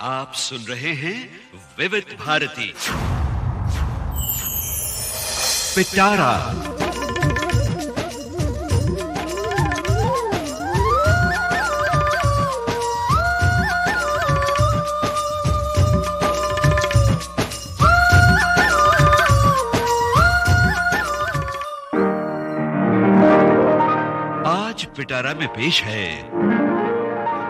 आप सुन रहे हैं विविध भारती पिटारा। आज पिटारा में पेश है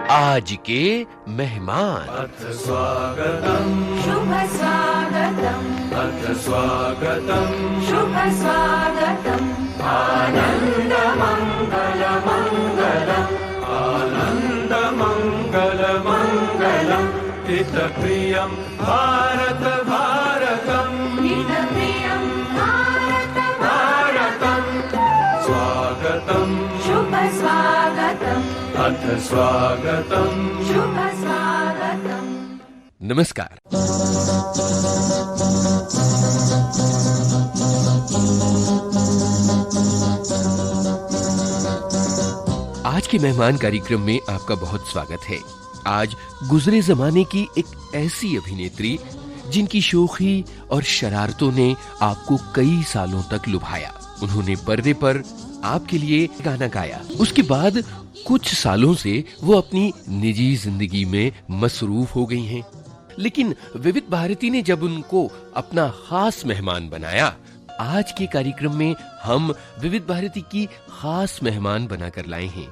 आज के मेहमान। अथ स्वागतम् शुभ स्वागतम् अथ स्वागतम् शुभ स्वागतम् आनन्दमङ्गलमङ्गलम् आनन्दमङ्गलमङ्गलम् हितप्रियं भारत भारतम् हितप्रियं भारत भारतम् स्वागतम् शुभ स्वागतम् अथ स्वागतम् शुभ स्वागतम्। नमस्कार। आज के मेहमान कार्यक्रम में आपका बहुत स्वागत है। आज गुजरे जमाने की एक ऐसी अभिनेत्री जिनकी शोखी और शरारतों ने आपको कई सालों तक लुभाया। उन्होंने पर्दे पर आपके लिए गाना गाया। उसके बाद कुछ सालों से वो अपनी निजी जिंदगी में मसरूफ हो गई हैं। लेकिन विविध भारती ने जब उनको अपना खास मेहमान बनाया, आज के कार्यक्रम में हम विविध भारती की खास मेहमान बनाकर लाए हैं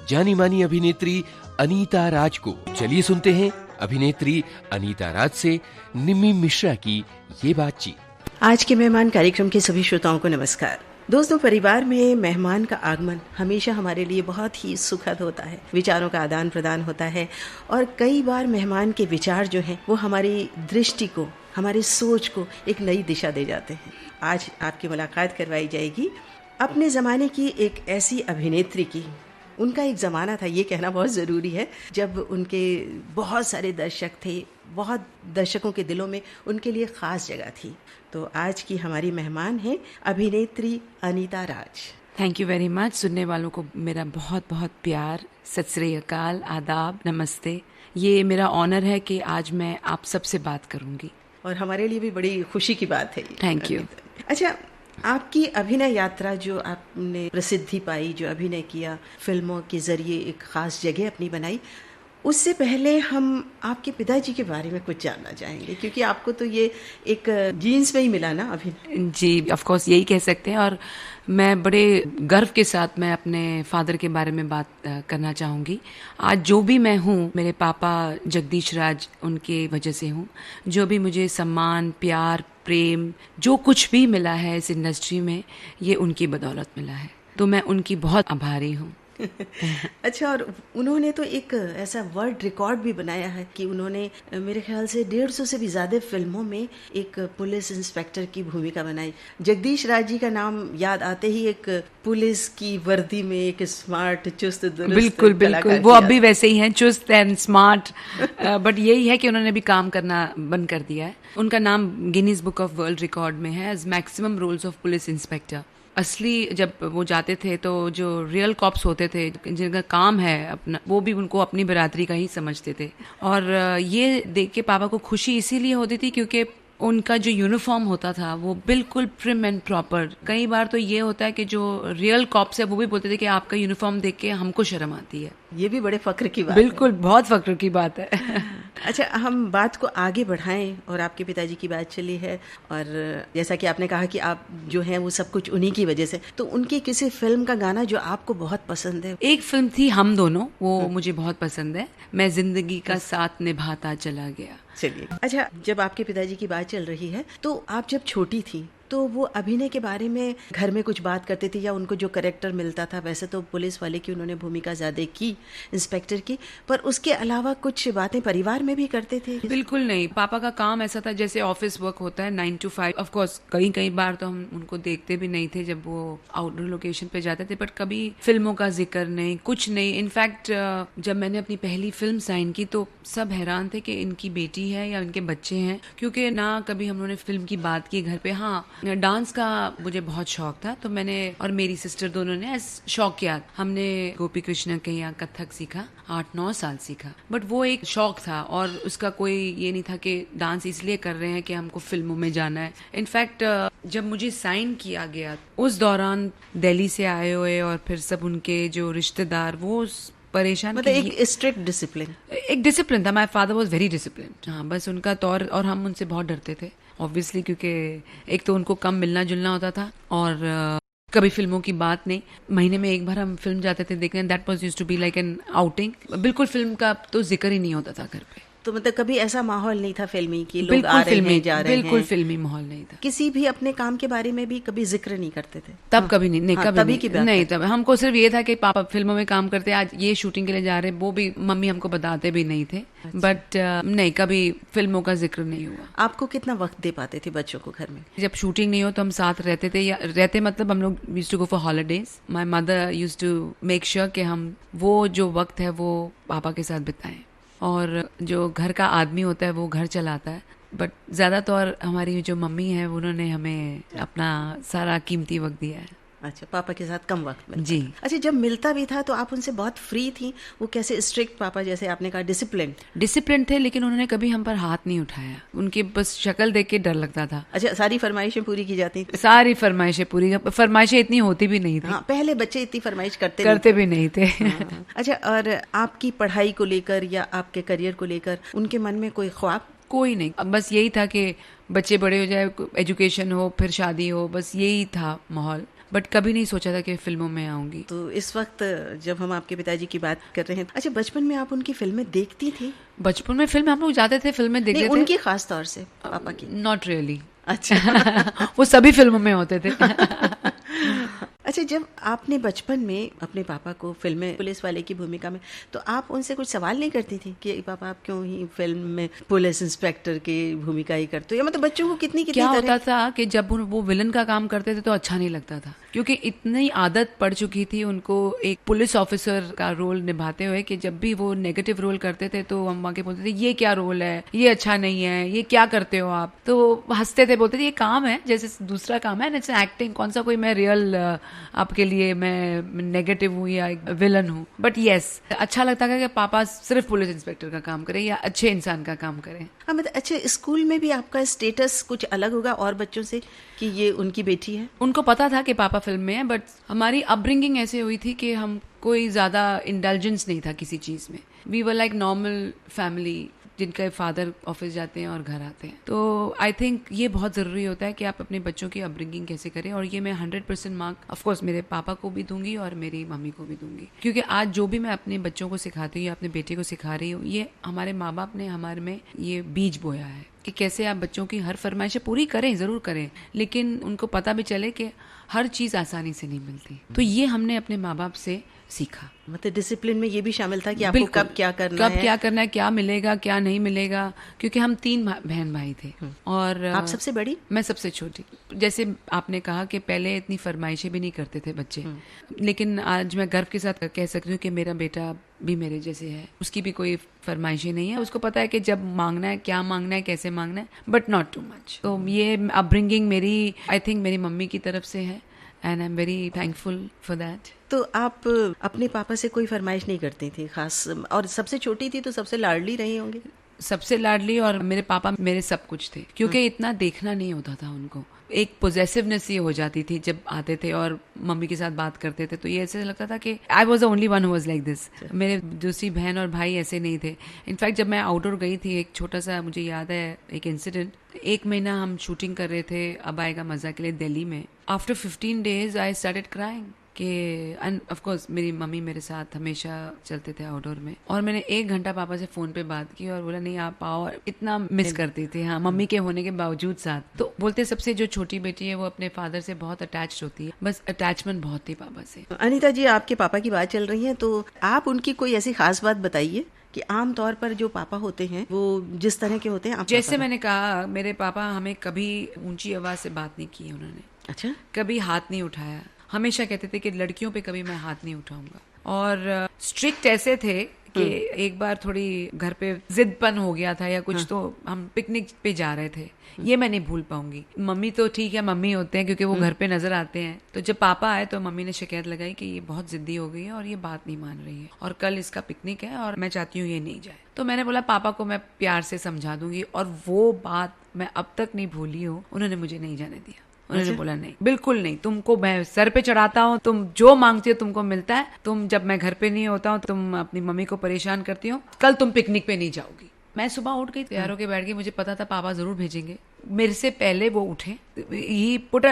जानी मानी अभिनेत्री अनीता राज को। चलिए सुनते हैं अभिनेत्री अनीता राज से निम्मी मिश्रा की ये बातचीत। आज के मेहमान कार्यक्रम के सभी श्रोताओं को नमस्कार। दोस्तों, परिवार में मेहमान का आगमन हमेशा हमारे लिए बहुत ही सुखद होता है। विचारों का आदान प्रदान होता है और कई बार मेहमान के विचार जो हैं वो हमारी दृष्टि को, हमारी सोच को एक नई दिशा दे जाते हैं। आज आपकी मुलाकात करवाई जाएगी अपने ज़माने की एक ऐसी अभिनेत्री की। उनका एक ज़माना था, ये कहना बहुत ज़रूरी है, जब उनके बहुत सारे दर्शक थे, बहुत दर्शकों के दिलों में उनके लिए ख़ास जगह थी। तो आज की हमारी मेहमान हैं अभिनेत्री Anita Raj. Thank you very much. सुनने वालों को मेरा बहुत बहुत प्यार, सत श्री अकाल, आदाब, नमस्ते। ये मेरा ऑनर है कि आज मैं आप सबसे बात करूंगी और हमारे लिए भी बड़ी खुशी की बात है। Thank you. अच्छा, आपकी अभिनय यात्रा जो आपने प्रसिद्धि पाई, जो अभिनय किया, फिल्मों के जरिए एक खास जगह अपनी बनाई, उससे पहले हम आपके पिताजी के बारे में कुछ जानना चाहेंगे, क्योंकि आपको तो ये एक जीन्स में ही मिला ना अभिनय। जी, ऑफ कोर्स यही कह सकते हैं। और मैं बड़े गर्व के साथ मैं अपने फादर के बारे में बात करना चाहूँगी। आज जो भी मैं हूँ, मेरे पापा जगदीश राज, उनके वजह से हूँ। जो भी मुझे सम्मान, प्यार, प्रेम, जो कुछ भी मिला है इस इंडस्ट्री में, ये उनकी बदौलत मिला है। तो मैं उनकी बहुत आभारी हूँ। अच्छा, और उन्होंने तो एक ऐसा वर्ल्ड रिकॉर्ड भी बनाया है कि उन्होंने मेरे ख्याल से 150 से भी ज्यादा फिल्मों में एक पुलिस इंस्पेक्टर की भूमिका बनाई। जगदीश राज जी का नाम याद आते ही एक पुलिस की वर्दी में एक स्मार्ट, चुस्त, दुरुस्त बिल्कुल बिल्कुल, वो अब भी वैसे ही हैं, चुस्त एंड स्मार्ट। बट यही है कि उन्होंने भी काम करना बंद कर दिया है। उनका नाम Guinness book of world record में है as maximum roles of police inspector. असली जब वो जाते थे तो जो रियल कॉप्स होते थे, जिनका काम है अपना, वो भी उनको अपनी बरादरी का ही समझते थे। और ये देख के पापा को खुशी इसीलिए होती थी क्योंकि उनका जो यूनिफॉर्म होता था वो बिल्कुल प्रिम एंड प्रॉपर। कई बार तो ये होता है कि जो रियल कॉप्स है वो भी बोलते थे कि आपका यूनिफॉर्म देख के हमको शर्म आती है। ये भी बड़े फक्र की बात बिल्कुल, बहुत फक्र की बात है। अच्छा, हम बात को आगे बढ़ाएं और आपके पिताजी की बात चली है और जैसा कि आपने कहा कि आप जो हैं वो सब कुछ उन्हीं की वजह से, तो उनकी किसी फिल्म का गाना जो आपको बहुत पसंद है? एक फिल्म थी हम दोनों, वो मुझे बहुत पसंद है। मैं जिंदगी का साथ निभाता चला गया। चलिए, अच्छा, जब आपके पिताजी की बात चल रही है तो आप जब छोटी थी तो वो अभिनय के बारे में घर में कुछ बात करते थे या उनको जो कैरेक्टर मिलता था, वैसे तो पुलिस वाले की उन्होंने भूमिका ज्यादा की, इंस्पेक्टर की, पर उसके अलावा कुछ बातें परिवार में भी करते थे? बिल्कुल नहीं, पापा का काम ऐसा था जैसे ऑफिस वर्क होता है 9 to 5। ऑफ कोर्स कई बार तो हम उनको देखते भी नहीं थे जब वो आउटडोर लोकेशन पे जाते थे, बट कभी फिल्मों का जिक्र नहीं, कुछ नहीं। इनफैक्ट जब मैंने अपनी पहली फिल्म साइन की तो सब हैरान थे कि इनकी बेटी है या इनके बच्चे हैं, क्योंकि ना कभी हम लोगों ने फिल्म की बात की घर पे। हाँ, डांस का मुझे बहुत शौक था, तो मैंने और मेरी सिस्टर दोनों ने शौक किया। हमने गोपी कृष्ण के यहाँ कथक सीखा, 8-9 साल सीखा, बट वो एक शौक था और उसका कोई ये नहीं था कि डांस इसलिए कर रहे हैं कि हमको फिल्मों में जाना है। इनफैक्ट जब मुझे साइन किया गया उस दौरान दिल्ली से आए हुए और फिर सब उनके जो रिश्तेदार वो परेशान, मतलब एक स्ट्रिक्ट डिसिप्लिन था। My father was very disciplined. हाँ, बस उनका तौर, और हम उनसे बहुत डरते थे ऑब्वियसली, क्योंकि एक तो उनको कम मिलना जुलना होता था और कभी फिल्मों की बात नहीं। महीने में एक बार हम फिल्म जाते थे देखने, that was used to be like an outing. बिल्कुल फिल्म का तो जिक्र ही नहीं होता था घर पे। तो मतलब कभी ऐसा माहौल नहीं था फिल्मी कि लोग आ रहे हैं जा रहे हैं? बिल्कुल फिल्मी माहौल नहीं था। किसी भी अपने काम के बारे में भी कभी जिक्र नहीं करते थे? तब कभी नहीं, हाँ, कभी तभी की बात नहीं। तब हमको सिर्फ ये था कि पापा फिल्मों में काम करते, आज ये शूटिंग के लिए जा रहे, वो भी मम्मी हमको बताते भी नहीं थे। बट नहीं, कभी फिल्मों का जिक्र नहीं हुआ। आपको कितना वक्त दे पाते थे बच्चों को घर में? जब शूटिंग नहीं हो तो हम साथ रहते थे, या रहते मतलब हम लोग used to go for holidays. My mother used to make sure कि हम वो जो वक्त है वो पापा के साथ बिताएं। और जो घर का आदमी होता है वो घर चलाता है, बट ज़्यादातर हमारी जो मम्मी है उन्होंने हमें अपना सारा कीमती वक्त दिया है। अच्छा, पापा के साथ कम वक्त मिलता? जी। अच्छा, जब मिलता भी था तो आप उनसे बहुत फ्री थी? वो कैसे स्ट्रिक्ट पापा, जैसे आपने कहा डिसिप्लिन थे, लेकिन उन्होंने कभी हम पर हाथ नहीं उठाया। उनकी बस शक्ल देख के डर लगता था। अच्छा, सारी फरमाइशें पूरी की जाती थी? सारी फरमाइशें पूरी। फरमाइशें इतनी होती भी नहीं थी। हाँ, पहले बच्चे इतनी फरमाइश करते भी नहीं थे। हाँ। अच्छा, और आपकी पढ़ाई को लेकर या आपके करियर को लेकर उनके मन में कोई ख्वाब? कोई नहीं, बस यही था कि बच्चे बड़े हो जाए, एजुकेशन हो, फिर शादी हो, बस यही था माहौल। बट कभी नहीं सोचा था कि फिल्मों में आऊंगी। तो इस वक्त जब हम आपके पिताजी की बात कर रहे हैं, अच्छा, बचपन में आप उनकी फिल्में देखती थी? बचपन में फिल्म हम लोग जाते थे, फिल्में देखते थे। उनकी खास तौर से पापा की? Not really. अच्छा। वो सभी फिल्मों में होते थे। अच्छा, जब आपने बचपन में अपने पापा को फिल्म पुलिस वाले की भूमिका में, तो आप उनसे कुछ सवाल नहीं करती थी कि पापा आप क्यों ही फिल्म में पुलिस इंस्पेक्टर की भूमिका ही करते हो? या मतलब बच्चों को कितनी क्या होता था कि जब वो विलन का काम करते थे तो अच्छा नहीं लगता था, क्योंकि इतनी आदत पड़ चुकी थी उनको एक पुलिस ऑफिसर का रोल निभाते हुए कि जब भी वो नेगेटिव रोल करते थे तो हम आके बोलते थे ये क्या रोल है, ये अच्छा नहीं है, ये क्या करते हो आप? तो हंसते थे, बोलते थे ये काम है जैसे दूसरा काम है, इट्स एक्टिंग, कौन सा कोई मैं रियल आपके लिए मैं नेगेटिव हूँ या विलन हूँ। बट यस, अच्छा लगता था कि पापा सिर्फ पुलिस इंस्पेक्टर का काम करें या अच्छे इंसान का काम करें। हाँ, मतलब अच्छा, स्कूल में भी आपका स्टेटस कुछ अलग होगा और बच्चों से कि ये उनकी बेटी है? उनको पता था कि पापा फिल्म में है, बट हमारी अपब्रिंगिंग ऐसे हुई थी कि हम कोई ज्यादा इंडल्जेंस नहीं था किसी चीज में। We were like normal family जिनके फादर ऑफिस जाते हैं और घर आते हैं। तो आई थिंक ये बहुत ज़रूरी होता है कि आप अपने बच्चों की अपब्रिंगिंग कैसे करें, और ये मैं 100% मार्क ऑफकोर्स मेरे पापा को भी दूंगी और मेरी मम्मी को भी दूंगी, क्योंकि आज जो भी मैं अपने बच्चों को सिखाती हूँ या अपने बेटे को सिखा रही हूँ, ये हमारे माँ बाप ने हमारे में ये बीज बोया है कि कैसे आप बच्चों की हर फरमाइशें पूरी करें, ज़रूर करें, लेकिन उनको पता भी चले कि हर चीज़ आसानी से नहीं मिलती। तो ये हमने अपने माँ बाप से सीखा। मतलब डिसिप्लिन में ये भी शामिल था कि आपको कब क्या करना है, क्या मिलेगा, क्या नहीं मिलेगा, क्योंकि हम 3 बहन भाई थे। और आप सबसे बड़ी? मैं सबसे छोटी। जैसे आपने कहा कि पहले इतनी फरमाइशें भी नहीं करते थे बच्चे, लेकिन आज मैं गर्व के साथ कह सकती हूँ कि मेरा बेटा भी मेरे जैसे है, उसकी भी कोई फरमाइशें नहीं है। उसको पता है कि जब मांगना है, क्या मांगना है, कैसे मांगना है, बट नॉट टू मच। तो ये अपब्रिंगिंग मेरी, आई थिंक मेरी मम्मी की तरफ से है, and I am very thankful for that. तो आप अपने पापा से कोई फरमाइश नहीं करती थी खास? और सबसे छोटी थी तो सबसे लाडली रही होंगी? सबसे लाडली, और मेरे पापा मेरे सब कुछ थे, क्योंकि इतना देखना नहीं होता था उनको। एक पोजेसिवनेस ये हो जाती थी जब आते थे और मम्मी के साथ बात करते थे, तो ये ऐसे लगता था कि I was the only one who was like this. मेरे दूसरी बहन और भाई ऐसे नहीं थे। इनफैक्ट जब मैं आउटडोर गई थी, एक छोटा सा मुझे याद है एक इंसिडेंट, 1 महीना हम शूटिंग कर रहे थे अब आएगा मजा के लिए दिल्ली में। After 15 days I started crying कि, एंड ऑफ कोर्स मेरी मम्मी मेरे साथ हमेशा चलते थे आउटडोर में, और मैंने 1 घंटा पापा से फोन पे बात की और बोला नहीं आप आओ, इतना मिस करती थी हाँ मम्मी के होने के बावजूद साथ। तो बोलते सबसे जो छोटी बेटी है वो अपने फादर से बहुत अटैच्ड होती है, बस अटैचमेंट बहुत थी पापा से। अनीता जी, आपके पापा की बात चल रही है, तो आप उनकी कोई ऐसी खास बात बताइए कि आम तौर पर जो पापा होते हैं वो जिस तरह के होते हैं। जैसे मैंने कहा, मेरे पापा हमें कभी ऊंची आवाज से बात नहीं की उन्होंने। अच्छा? कभी हाथ नहीं उठाया। हमेशा कहते थे कि लड़कियों पे कभी मैं हाथ नहीं उठाऊंगा। और स्ट्रिक्ट ऐसे थे कि एक बार थोड़ी घर पे जिदपन हो गया था या कुछ, तो हम पिकनिक पे जा रहे थे। ये मैं नहीं भूल पाऊंगी। मम्मी तो ठीक है, मम्मी होते हैं क्योंकि वो घर पे नजर आते हैं। तो जब पापा आए तो मम्मी ने शिकायत लगाई कि ये बहुत जिद्दी हो गई है और ये बात नहीं मान रही है और कल इसका पिकनिक है और मैं चाहती हूँ ये नहीं जाए। तो मैंने बोला पापा को मैं प्यार से समझा दूंगी, और वो बात मैं अब तक नहीं भूली हूँ। उन्होंने मुझे नहीं जाने दिया। उन्होंने बोला नहीं, बिल्कुल नहीं, तुमको मैं सर पे चढ़ाता हूँ, तुम जो मांगती हो तुमको मिलता है। तुम जब मैं घर पे नहीं होता हूँ तुम अपनी मम्मी को परेशान करती हो, कल तुम पिकनिक पे नहीं जाओगी। मैं सुबह उठ गई, तैयार होके बैठ गई। मुझे पता था पापा जरूर भेजेंगे, मेरे से पहले वो उठे। ये पुट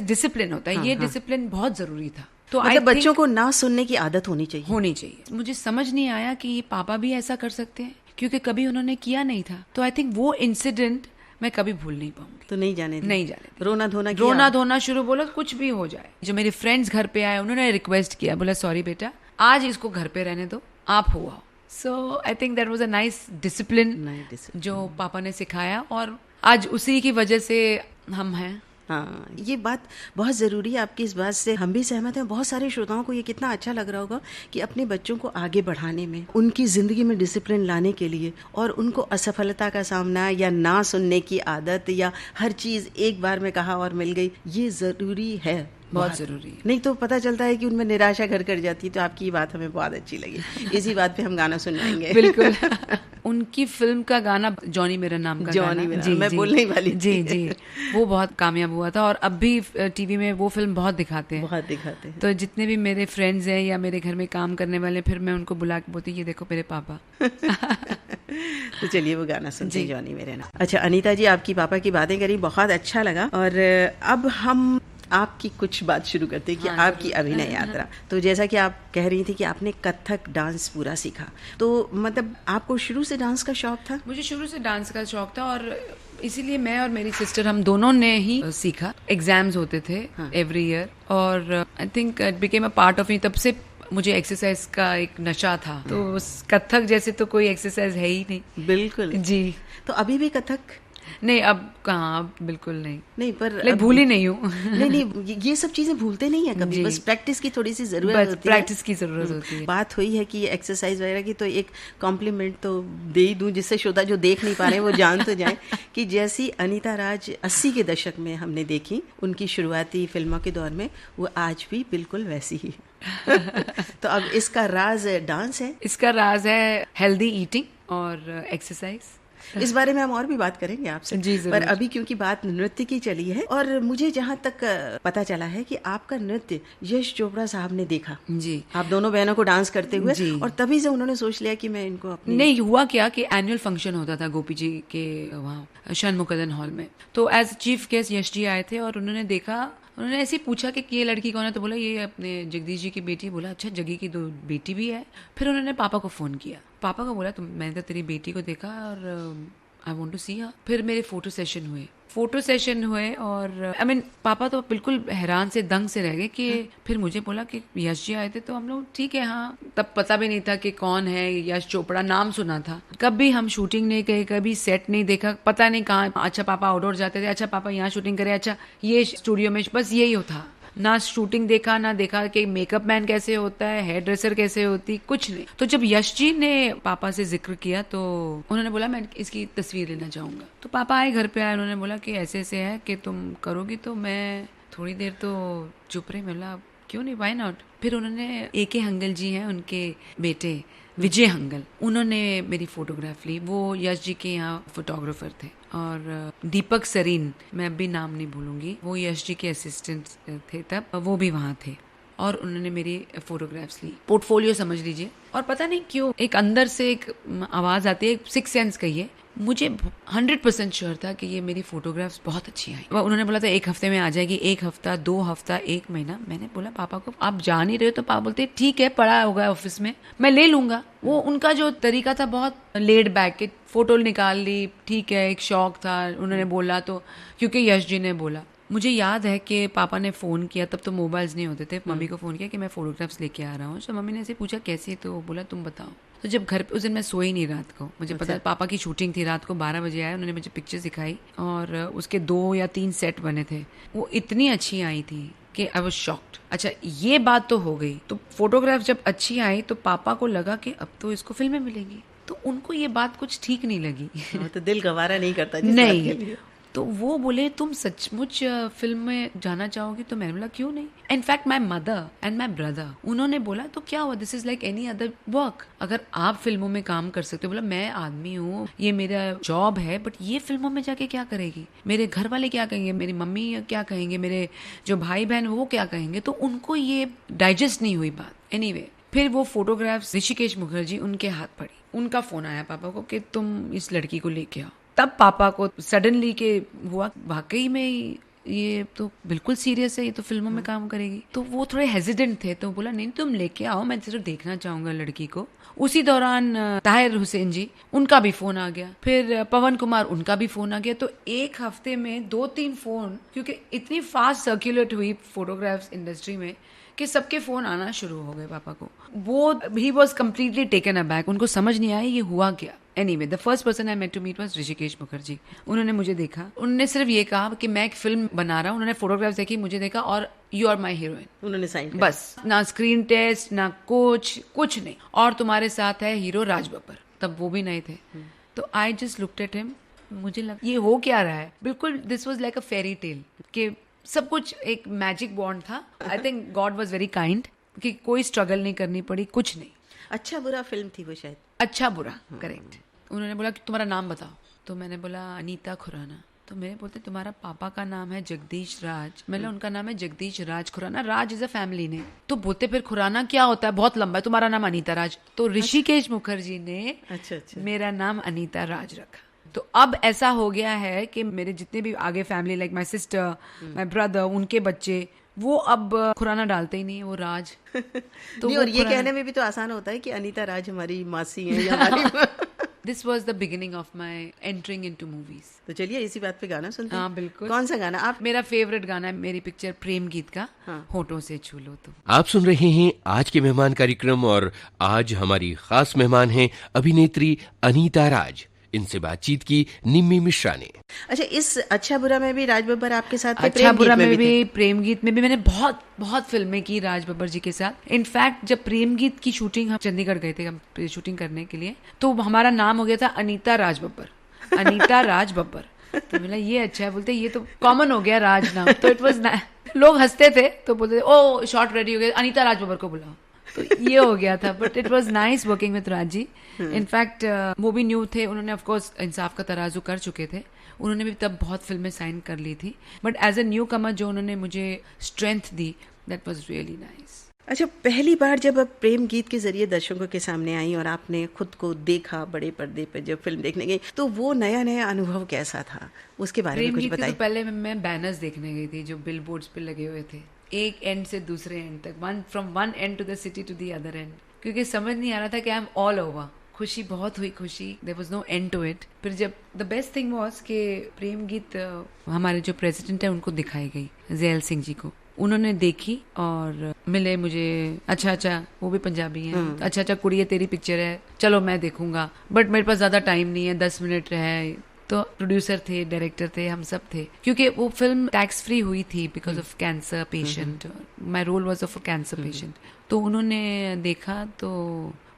डिसिप्लिन होता है, ये डिसिप्लिन बहुत जरूरी था। तो मतलब बच्चों को ना सुनने की आदत होनी चाहिए। मुझे समझ नहीं आया कि पापा भी ऐसा कर सकते हैं, क्योंकि कभी उन्होंने किया नहीं था। तो आई थिंक वो इंसिडेंट मैं कभी भूल नहीं पाऊंगी। तो नहीं जाने रोना धोना शुरू, बोला कुछ भी हो जाए। जो मेरे फ्रेंड्स घर पे आए उन्होंने रिक्वेस्ट किया, बोला सॉरी बेटा, आज इसको घर पे रहने दो, आप हो आओ। So I think that was a nice discipline जो पापा ने सिखाया, और आज उसी की वजह से हम हैं। हाँ, ये बात बहुत ज़रूरी है। आपकी इस बात से हम भी सहमत हैं। बहुत सारे श्रोताओं को ये कितना अच्छा लग रहा होगा कि अपने बच्चों को आगे बढ़ाने में, उनकी ज़िंदगी में डिसिप्लिन लाने के लिए, और उनको असफलता का सामना या ना सुनने की आदत या हर चीज़ एक बार में कहा और मिल गई, ये ज़रूरी है, बहुत जरूरी है। नहीं तो पता चलता है कि उनमें निराशा घर कर जाती है। तो आपकी ये बात हमें बहुत अच्छी लगी। इसी बात पे हम गाना सुनाएंगे। बिल्कुल। उनकी फिल्म का गाना जॉनी मेरा नाम का जॉनी गाना, जी, मैं बोलने ही वाली थी। जी, वो बहुत कामयाब हुआ था, और अब भी टीवी में वो फिल्म बहुत दिखाते हैं। तो जितने भी मेरे फ्रेंड्स हैं या मेरे घर में काम करने वाले, फिर मैं उनको बुला के बोलती, ये देखो मेरे पापा। तो चलिए वो गाना सुनते हैं, जॉनी मेरे नाम। अच्छा अनीता जी, आपकी पापा की बातें करी, बहुत अच्छा लगा। और अब हम आपकी कुछ बात शुरू करते हैं कि आपकी अभिनय यात्रा। तो जैसा कि आप कह रही थी कि आपने कथक डांस पूरा सीखा, तो मतलब आपको शुरू से डांस का शौक था? मुझे शुरू से डांस का शौक था, और इसीलिए मैं और मेरी सिस्टर हम दोनों ने ही सीखा। एग्जाम्स होते थे एवरी ईयर, और आई think it became a part of me. तब से मुझे एक्सरसाइज का एक नशा था। तो कथक जैसे तो कोई एक्सरसाइज है ही नहीं। बिल्कुल जी। तो अभी भी कथक? नहीं, अब कहाँ, बिल्कुल नहीं, पर भूली नहीं हूँ। नहीं, ये सब चीजें भूलते नहीं है कभी, बस प्रैक्टिस की थोड़ी सी जरूरत होती है। प्रैक्टिस की जरूरत होती है। बात हुई है कि एक्सरसाइज वगैरह की, तो एक कॉम्प्लीमेंट तो दे ही दूं, जिससे श्रोता जो देख नहीं पा रहे हैं वो जान तो जाए कि जैसी अनीता राज 80 के दशक में हमने देखी उनकी शुरुआती फिल्मों के दौर में, वो आज भी बिल्कुल वैसी ही। तो अब इसका राज डांस है? इसका राज है हेल्दी ईटिंग और एक्सरसाइज। इस बारे में हम और भी बात करेंगे आपसे जी, पर अभी क्योंकि बात नृत्य की चली है, और मुझे जहाँ तक पता चला है कि आपका नृत्य यश चोपड़ा साहब ने देखा। जी। आप दोनों बहनों को डांस करते हुए, जी। और तभी से उन्होंने सोच लिया कि मैं इनको अपनी... नहीं, हुआ क्या कि एनुअल फंक्शन होता था गोपी जी के वहाँ षणमुखदन हॉल में। तो as chief guest Yash ji आए थे, और उन्होंने देखा, उन्होंने ऐसे ही पूछा कि ये लड़की कौन है। तो बोला ये अपने जगदीश जी की बेटी। बोला अच्छा, जगी की 2 बेटी भी है। फिर उन्होंने पापा को फोन किया। पापा को बोला मैंने तो तेरी बेटी को देखा और आई वॉन्ट टू सी हर। फिर मेरे फोटो सेशन हुए और आई मीन पापा तो बिल्कुल हैरान से दंग से रह गए कि फिर मुझे बोला कि यश जी आए थे। तो हम लोग ठीक है, हाँ, तब पता भी नहीं था कि कौन है यश चोपड़ा, नाम सुना था। कभी हम शूटिंग नहीं गए, कभी सेट नहीं देखा, पता नहीं कहाँ। अच्छा पापा आउटडोर जाते थे, अच्छा पापा यहाँ शूटिंग करे, अच्छा ये स्टूडियो में, बस यही था। ना शूटिंग देखा, ना देखा कि मेकअप मैन कैसे होता है, हेयर ड्रेसर कैसे होती, कुछ नहीं। तो जब यश जी ने पापा से जिक्र किया तो उन्होंने बोला मैं इसकी तस्वीर लेना चाहूंगा। तो पापा आए, घर पे आए, उन्होंने बोला कि ऐसे ऐसे है कि तुम करोगी। तो मैं थोड़ी देर तो चुप रही, मिला क्यों नहीं, व्हाई नॉट। फिर उन्होंने AK हंगल जी हैं, उनके बेटे विजय हंगल, उन्होंने मेरी फोटोग्राफ ली। वो यश जी के यहाँ फोटोग्राफर थे। और दीपक सरीन, मैं अभी नाम नहीं भूलूंगी, वो यश जी के असिस्टेंट थे तब, वो भी वहाँ थे। और उन्होंने मेरी फोटोग्राफ्स ली, पोर्टफोलियो समझ लीजिए। और पता नहीं क्यों एक अंदर से एक आवाज़ आती है, 6th सेंस कहिए, मुझे 100% श्योर था कि ये मेरी फोटोग्राफ्स बहुत अच्छी आई। उन्होंने बोला था 1 हफ्ते में आ जाएगी, 1 हफ्ता, 2 हफ्ता, 1 महीना। मैंने बोला पापा को आप जा नहीं रहे हो? तो पापा बोलते ठीक है, पड़ा होगा ऑफिस में, मैं ले लूंगा। वो उनका जो तरीका था बहुत लेड बैक के, फोटो निकाल ली, ठीक है, एक शौक था, उन्होंने बोला तो, क्योंकि यश जी ने बोला। मुझे याद है कि पापा ने फ़ोन किया, तब तो मोबाइल्स नहीं होते थे, मम्मी को फ़ोन किया कि मैं फ़ोटोग्राफ्स लेके आ रहा हूँ। तो मम्मी ने ऐसे पूछा कैसे, तो बोला तुम बताओ। तो जब घर पे, उस दिन मैं सोई नहीं रात को, मुझे पता पापा की शूटिंग थी, रात को 12 बजे आए, उन्होंने मुझे पिक्चर दिखाई और उसके 2 या 3 सेट बने थे। वो इतनी अच्छी आई थी कि आई वाज शॉक्ड। अच्छा ये बात तो हो गई, तो फोटोग्राफ जब अच्छी आई तो पापा को लगा कि अब तो इसको फिल्में मिलेंगी, तो उनको ये बात कुछ ठीक नहीं लगी। तो दिल गवारा नहीं करता जिस बात के नहीं, लिए। तो वो बोले तुम सचमुच फिल्म में जाना चाहोगी? तो मैंने बोला क्यों नहीं। In fact my mother and my brother उन्होंने बोला तो क्या हुआ, this is like any other work, अगर आप फिल्मों में काम कर सकते हो। बोला मैं आदमी हूँ, ये मेरा जॉब है, बट ये फिल्मों में जाके क्या करेगी, मेरे घर वाले क्या कहेंगे, मेरी मम्मी क्या कहेंगे, मेरे जो भाई बहन वो क्या कहेंगे, तो उनको ये डाइजेस्ट नहीं हुई बात। एनीवे फिर वो फोटोग्राफ्स ऋषिकेश मुखर्जी उनके हाथ पड़ी, उनका फोन आया पापा को कि तुम इस लड़की को लेके आओ। तब पापा को सडनली के हुआ वाकई में ये तो बिल्कुल सीरियस है, ये तो फिल्मों में काम करेगी। तो वो थोड़े हेजिडेंट थे, तो बोला नहीं तुम लेके आओ, मैं सिर्फ देखना चाहूंगा लड़की को। उसी दौरान ताहिर हुसैन जी उनका भी फोन आ गया, फिर पवन कुमार उनका भी फोन आ गया। तो एक हफ्ते में 2-3 फोन, क्योंकि इतनी फास्ट सर्कुलेट हुई फोटोग्राफ्स इंडस्ट्री में कि सबके फोन आना शुरू हो गए पापा को। वो he was completely taken aback, उनको समझ नहीं आया ये हुआ क्या। Anyway the first person I met to meet was Rishikesh Mukherjee. उन्होंने मुझे देखा, उन्होंने सिर्फ ये कहा कि मैं एक फिल्म बना रहा हूँ। उन्होंने फोटोग्राफ्स देखी, मुझे देखा और यू आर माई हीरोइन। उन्होंने साइन किया। बस ना स्क्रीन टेस्ट ना कुछ नहीं, और तुम्हारे साथ है हीरो राज बब्बर, तब वो भी नहीं थे। तो I just looked at him, मुझे लगा ये हो क्या रहा है। बिल्कुल this was like a fairy tale कि सब कुछ एक मैजिक बॉन्ड था। I think God was very kind कि कोई स्ट्रगल नहीं करनी पड़ी, कुछ नहीं। अच्छा बुरा फिल्म थी वो शायद। अच्छा बुरा, करेक्ट। उन्होंने बोला कि तुम्हारा नाम बताओ, तो मैंने बोला अनीता खुराना। तो मेरे बोलते तुम्हारा पापा का नाम है जगदीश राज। मैंने उनका नाम है जगदीश राज खुराना, राज इज अ फैमिली नेम। तो बोलते फिर खुराना क्या होता है, बहुत लंबा है, तुम्हारा नाम अनीता राज। तो ऋषिकेश मुखर्जी ने अच्छा। मेरा नाम अनीता राज रखा। तो अब ऐसा हो गया है कि मेरे जितने भी आगे family, like my sister, my brother, उनके बच्चे, वो अब खुराना डालते ही नहीं है, वो राज। तो नहीं, और ये कहने में भी तो आसान होता है कि अनीता राज हमारी मासी है या हमारी this was the beginning of my entering into movies. तो चलिए इसी बात पे गाना सुनते हैं। हाँ बिल्कुल। कौन सा गाना आप? मेरा फेवरेट गाना है मेरी पिक्चर प्रेम गीत का, होठों से छू लो तुम। आप सुन रहे हैं आज के मेहमान कार्यक्रम, और आज हमारी खास मेहमान हैं अभिनेत्री अनीता राज। इनसे बातचीत की निम्मी मिश्रा ने। अच्छा, इस अच्छा बुरा में भी राज बब्बर आपके साथ थे? अच्छा बुरा में भी, प्रेम गीत में भी मैंने बहुत फिल्में की राज बब्बर जी के साथ। इनफैक्ट जब प्रेम गीत की शूटिंग, हम चंडीगढ़ गए थे हम शूटिंग करने के लिए, तो हमारा नाम हो गया था अनीता राज बब्बर, अनीता राज बब्बर। तो बोला ये अच्छा है, बोलते ये तो कॉमन हो गया राज नाम। तो इट वाज, लोग हंसते थे तो बोलते थे ओ शॉर्ट रेडी हो गया, अनीता राज बब्बर को बुलाओ। तो ये हो गया था, but it was nice working with Raj ji. In fact वो भी न्यू थे, उन्होंने ऑफ कोर्स इंसाफ का तराजू कर चुके थे, उन्होंने भी तब बहुत फिल्में साइन कर ली थी, बट एज ए न्यू कमर जो उन्होंने मुझे strength the, that was really nice. अच्छा, पहली बार जब आप प्रेम गीत के जरिए दर्शकों के सामने आई और आपने खुद को देखा बड़े पर्दे पर जब फिल्म देखने गई, तो वो नया अनुभव कैसा था, उसके बारे में कुछ बताइए। तो पहले मैं बैनर्स देखने गई थी जो बिल बोर्ड्स पे लगे हुए थे, एक एंड से दूसरे एंड तक, from one end to the city to the other end, क्योंकि समझ नहीं आ रहा था कि आई एम ऑल ओवर। खुशी बहुत हुई, खुशी, there was no end to it. फिर जब द बेस्ट थिंग वाज कि प्रेम गीत हमारे जो प्रेसिडेंट है उनको दिखाई गई, जैल सिंह जी को, उन्होंने देखी और मिले मुझे। अच्छा वो भी पंजाबी है, अच्छा कुड़िए तेरी पिक्चर है, चलो मैं देखूंगा, बट मेरे पास ज्यादा टाइम नहीं है, 10 मिनट है। तो प्रोड्यूसर थे, डायरेक्टर थे, हम सब थे, क्योंकि वो फिल्म टैक्स फ्री हुई थी because of cancer patient, my role was of a cancer patient. तो उन्होंने देखा तो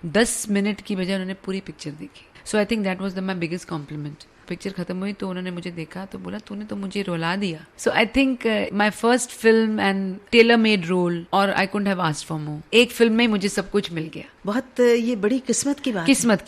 10 मिनट की बजाय उन्होंने पूरी पिक्चर देखी। So I think that was my biggest compliment. Picture खत्म हुई तो उन्होंने मुझे देखा तो बोला तूने तो मुझे रुला दिया। So I think my first film and tailor made role, और I couldn't have asked for more. एक फिल्म में मुझे सब कुछ मिल गया। बहुत ये बड़ी किस्मत की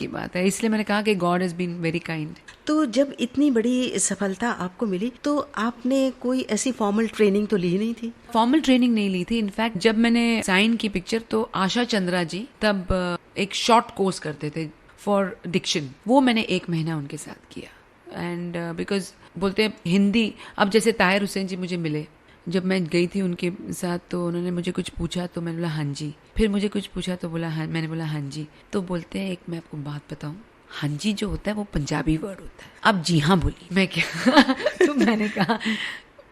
बात है, इसलिए मैंने कहा कि God has been very kind. तो जब इतनी बड़ी सफलता आपको मिली तो आपने कोई ऐसी फॉर्मल ट्रेनिंग तो ली नहीं थी? फॉर्मल ट्रेनिंग नहीं ली थी। इनफैक्ट जब मैंने साइन की पिक्चर तो आशा चंद्रा जी तब एक शॉर्ट कोर्स करते थे फॉर डिक्शन, वो मैंने 1 महीना उनके साथ किया। एंड बिकॉज बोलते हैं हिंदी, अब जैसे ताहिर हुसैन जी मुझे मिले, जब मैं गई थी उनके साथ तो उन्होंने मुझे कुछ पूछा तो मैंने बोला हाँ जी, फिर मुझे कुछ पूछा तो बोला हाँ, मैंने बोला हाँ जी। तो बोलते हैं, एक मैं आपको बात बताऊं, हाँ जी जो होता है वो पंजाबी वर्ड होता है, अब जी हाँ बोली। मैं क्या तो मैंने कहा,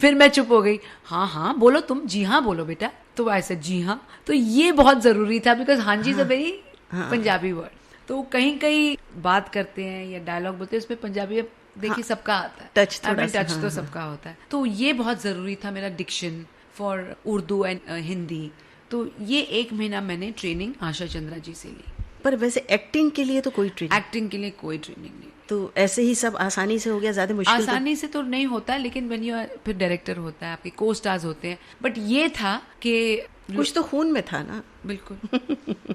फिर मैं चुप हो गई। हाँ बोलो तुम, जी हाँ बोलो बेटा। तो ऐसे जी हाँ, तो ये बहुत जरूरी था बिकॉज हाँ जी is a very Punjabi word. तो कहीं बात करते हैं या डायलॉग बोलते हैं उसमें पंजाबी देखिए सबका आता है, टच तो सबका होता है। तो ये बहुत जरूरी था मेरा diction, for Urdu and Hindi. तो ये 1 महीना मैंने ट्रेनिंग आशा चंद्रा जी से ली। पर वैसे एक्टिंग के लिए तो कोई ट्रेनिंग? एक्टिंग के लिए कोई ट्रेनिंग नहीं। तो ऐसे ही सब आसानी से हो गया? ज्यादा मुश्किल आसानी से तो नहीं होता, लेकिन when you are, फिर डायरेक्टर होता है, आपके को स्टार्स होते हैं, बट ये था कि कुछ तो खून में था ना। बिल्कुल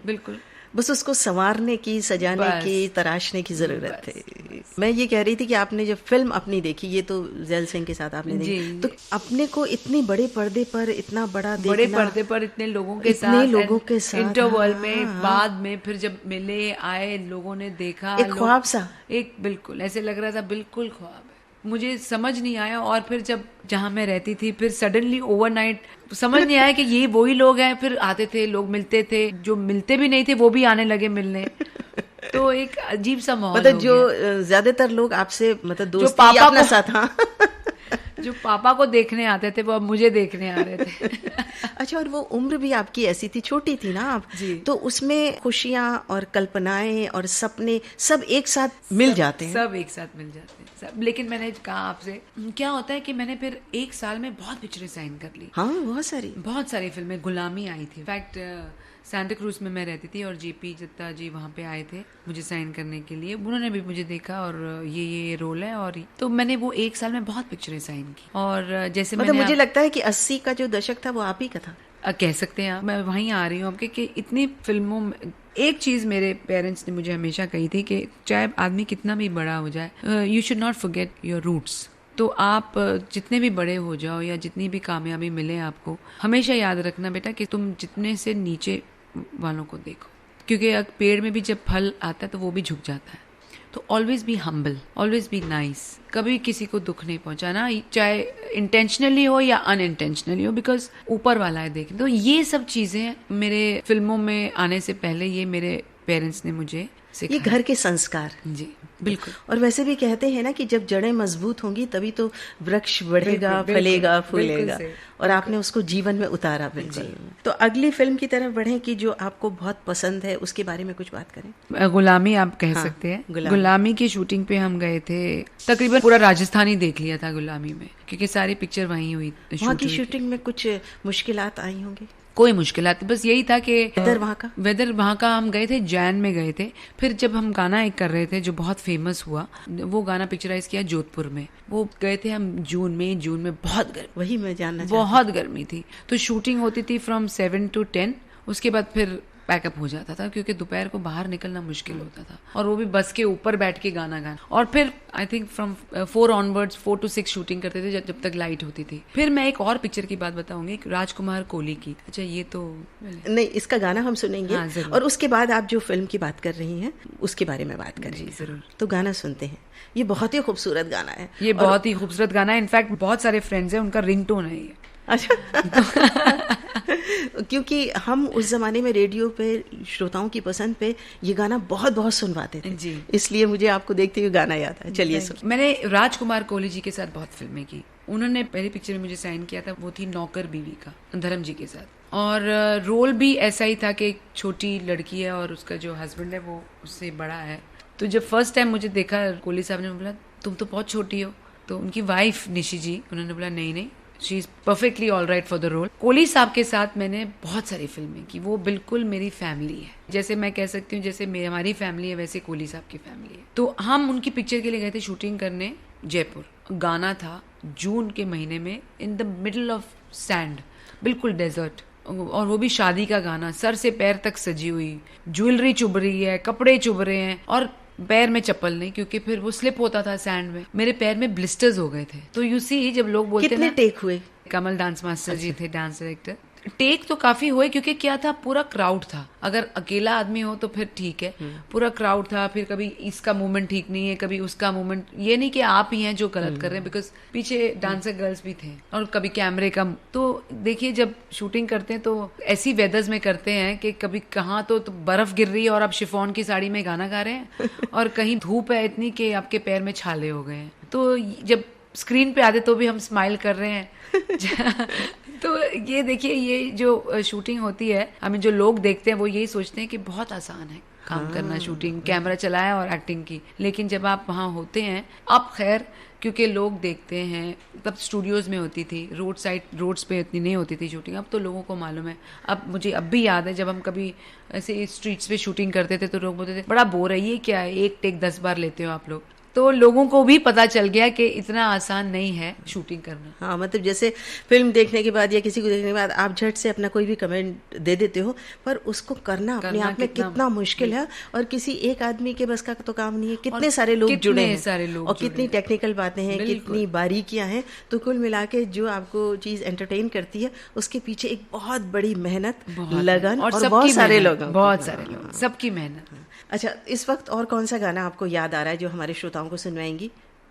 बिल्कुल। बस उसको संवारने की, सजाने बस। की, तराशने की जरूरत थी। मैं ये कह रही थी कि आपने जब फिल्म अपनी देखी, ये तो जैल सिंह के साथ आपने देखी, जी। तो अपने को इतने बड़े पर्दे पर इतना बड़ा देखना, बड़े पर्दे पर इतने लोगों के इतने साथ, लोगों के साथ, इंटरवल हाँ, में, हाँ। बाद में फिर जब मिले, आए, लोगों ने देखा, एक ख्वाब सा। एक बिल्कुल ऐसे लग रहा था, बिल्कुल ख्वाब है। मुझे समझ नहीं आया, और फिर जब जहाँ मैं रहती थी, फिर सडनली ओवरनाइट समझ नहीं आया कि ये वही लोग हैं। फिर आते थे लोग, मिलते थे, जो मिलते भी नहीं थे वो भी आने लगे मिलने। तो एक अजीब सा माहौल मतलब हो जो गया। ज्यादातर लोग आपसे मतलब जो दोस्ती पापा अपना को- साथ, हाँ। जो पापा को देखने आते थे वो अब मुझे देखने आ रहे थे। अच्छा, और वो उम्र भी आपकी ऐसी थी, छोटी थी ना आप, जी। तो उसमें खुशियां और कल्पनाएं और सपने सब एक साथ मिल जाते हैं। सब एक साथ मिल जाते हैं सब। लेकिन मैंने कहा आपसे, क्या होता है कि मैंने फिर 1 साल में बहुत पिक्चरें साइन कर ली, हाँ, बहुत सारी फिल्में। गुलामी आई थी, इनफैक्ट सांता क्रूज में मैं रहती थी, और जेपी दत्ता जी वहाँ पे आए थे मुझे साइन करने के लिए। उन्होंने भी मुझे देखा, और ये रोल है, और तो मैंने वो 1 साल में बहुत पिक्चरें साइन की। और जैसे मतलब मैंने मुझे लगता है कि 80 का जो दशक था वो आप ही का था। कह सकते हैं आप। मैं वहीं आ रही हूँ आपके कि इतनी फिल्मों में एक चीज मेरे पेरेंट्स ने मुझे हमेशा कही थी कि चाहे आदमी कितना भी बड़ा हो जाए, you should not forget your roots. तो आप जितने भी बड़े हो जाओ या जितनी भी कामयाबी मिले आपको, हमेशा याद रखना बेटा कि तुम जितने से नीचे वालों को देखो, क्योंकि पेड़ में भी जब फल आता है तो वो भी झुक जाता है। तो always be humble, always be nice, कभी किसी को दुख नहीं पहुंचाना, चाहे इंटेंशनली हो या अनइंटेंशनली हो, बिकॉज ऊपर वाला है देखें। तो ये सब चीजें मेरे फिल्मों में आने से पहले ये मेरे पेरेंट्स ने मुझे ये सिखाया। घर के संस्कार। जी बिल्कुल। और वैसे भी कहते हैं ना कि जब जड़ें मजबूत होंगी तभी तो वृक्ष बढ़ेगा, बिल्कुल, फलेगा, बिल्कुल फूलेगा। सही। और आपने उसको जीवन में उतारा। बिल्कुल। तो अगली फिल्म की तरफ बढ़ें कि जो आपको बहुत पसंद है, उसके बारे में कुछ बात करें। गुलामी आप कह हाँ, सकते हैं। गुलामी। गुलामी की शूटिंग पे हम गए थे, तकरीबन पूरा राजस्थान ही देख लिया था गुलामी में, क्योंकि सारी पिक्चर वहीं हुई, वहाँ की हुई थी। शूटिंग में कुछ मुश्किलात आई होंगी? कोई मुश्किलात, बस यही था कि वेदर वहाँ का हम गए थे, जैन में गए थे। फिर जब हम गाना एक कर रहे थे जो बहुत फेमस हुआ, वो गाना पिक्चराइज किया जोधपुर में, वो गए थे हम जून में बहुत गर्मी, वही मैं जानना बहुत गर्मी थी। तो शूटिंग होती थी फ्रॉम 7 to 10, उसके बाद फिर पैकअप हो जाता था, क्योंकि दोपहर को बाहर निकलना मुश्किल होता था, और वो भी बस के ऊपर बैठ के गाना गाना। और फिर I think from 4 onwards 4 to 6 shooting करते थे जब तक लाइट होती थी। फिर मैं एक और पिक्चर की बात बताऊंगी, राजकुमार कोहली की। अच्छा, ये तो नहीं, इसका गाना हम सुनेंगे। हाँ, जरूर। और उसके बाद आप जो फिल्म की बात कर रही हैं उसके बारे में बात करेंगे। जरूर। तो गाना सुनते हैं। ये बहुत ही खूबसूरत गाना है। ये बहुत ही खूबसूरत गाना है। इनफैक्ट बहुत सारे फ्रेंड्स हैं, उनका रिंगटोन है ये। अच्छा। क्योंकि हम उस जमाने में रेडियो पे श्रोताओं की पसंद पे ये गाना बहुत बहुत सुनवाते थे जी। इसलिए मुझे आपको देखते हुए गाना याद है। चलिए सुन। मैंने राजकुमार कोहली जी के साथ बहुत फिल्में की। उन्होंने पहली पिक्चर में मुझे साइन किया था, वो थी नौकर बीवी का, धर्म जी के साथ। और रोल भी ऐसा ही था कि एक छोटी लड़की है और उसका जो हस्बैंड है वो उससे बड़ा है। तो जब फर्स्ट टाइम मुझे देखा, कोहली साहब ने बोला तुम तो बहुत छोटी हो। तो उनकी वाइफ निशी जी, उन्होंने बोला नहीं, she is perfectly all right for the role. Kohli साहब के साथ मैंने बहुत सारी फिल्में की, वो बिल्कुल मेरी फैमिली है। जैसे मैं कह सकती हूँ जैसे हमारी फैमिली है, वैसे कोहली साहब की फैमिली है। तो हम उनकी पिक्चर के लिए गए थे शूटिंग करने जयपुर। गाना था जून के महीने में, in the middle of sand, बिल्कुल डेजर्ट, और वो भी शादी का गाना, सर से पैर तक सजी हुई, ज्वेलरी चुभ रही है, कपड़े चुभ रहे हैं, और पैर में चप्पल नहीं, क्योंकि फिर वो स्लिप होता था सैंड में। मेरे पैर में ब्लिस्टर्स हो गए थे। तो यू सी, जब लोग बोलते कितने ना, टेक हुए? कमल डांस मास्टर जी थे डांस डायरेक्टर। टेक तो काफी हुए, क्योंकि क्या था, पूरा क्राउड था। अगर अकेला आदमी हो तो फिर ठीक है, पूरा क्राउड था। फिर कभी इसका मूवमेंट ठीक नहीं है, कभी उसका मूवमेंट, ये नहीं कि आप ही हैं जो गलत कर रहे हैं, बिकॉज पीछे डांसर गर्ल्स भी थे, और कभी कैमरे का। तो देखिए, जब शूटिंग करते हैं तो ऐसी वेदर्स में करते हैं कि कभी कहाँ तो बर्फ गिर रही है और आप शिफॉन की साड़ी में गाना गा रहे हैं, और कहीं धूप है इतनी कि आपके पैर में छाले हो गए हैं। तो जब स्क्रीन पे आते तो भी हम स्माइल कर रहे हैं। तो ये देखिए, ये जो शूटिंग होती है, हमें जो लोग देखते हैं वो यही सोचते हैं कि बहुत आसान है, काम करना, शूटिंग, कैमरा चलाया और एक्टिंग की। लेकिन जब आप वहाँ होते हैं, अब खैर क्योंकि लोग देखते हैं, तब स्टूडियोज में होती थी, रोड्स पे इतनी नहीं होती थी शूटिंग। अब तो लोगों को मालूम है। अब मुझे अब भी याद है जब हम कभी ऐसे स्ट्रीट्स पे शूटिंग करते थे तो लोग बोलते थे बड़ा बोर है, ये क्या है, एक टेक 10 बार लेते हो आप लोग। तो लोगों को भी पता चल गया कि इतना आसान नहीं है शूटिंग करना। हाँ, मतलब जैसे फिल्म देखने के बाद या किसी को देखने के बाद आप झट से अपना कोई भी कमेंट दे देते हो, पर उसको करना अपने आप में कितना मुश्किल है, और किसी एक आदमी के बस का तो काम नहीं है। कितने सारे लोग जुड़े हैं और कितनी टेक्निकल बातें हैं, कितनी बारीकियां हैं। तो कुल मिला के जो आपको चीज एंटरटेन करती है उसके पीछे एक बहुत बड़ी मेहनत, लगन और बहुत सारे लोग, सबकी मेहनत। अच्छा, इस वक्त और कौन सा गाना आपको याद आ रहा है जो हमारे श्रोताओं को सुनवाएंगी?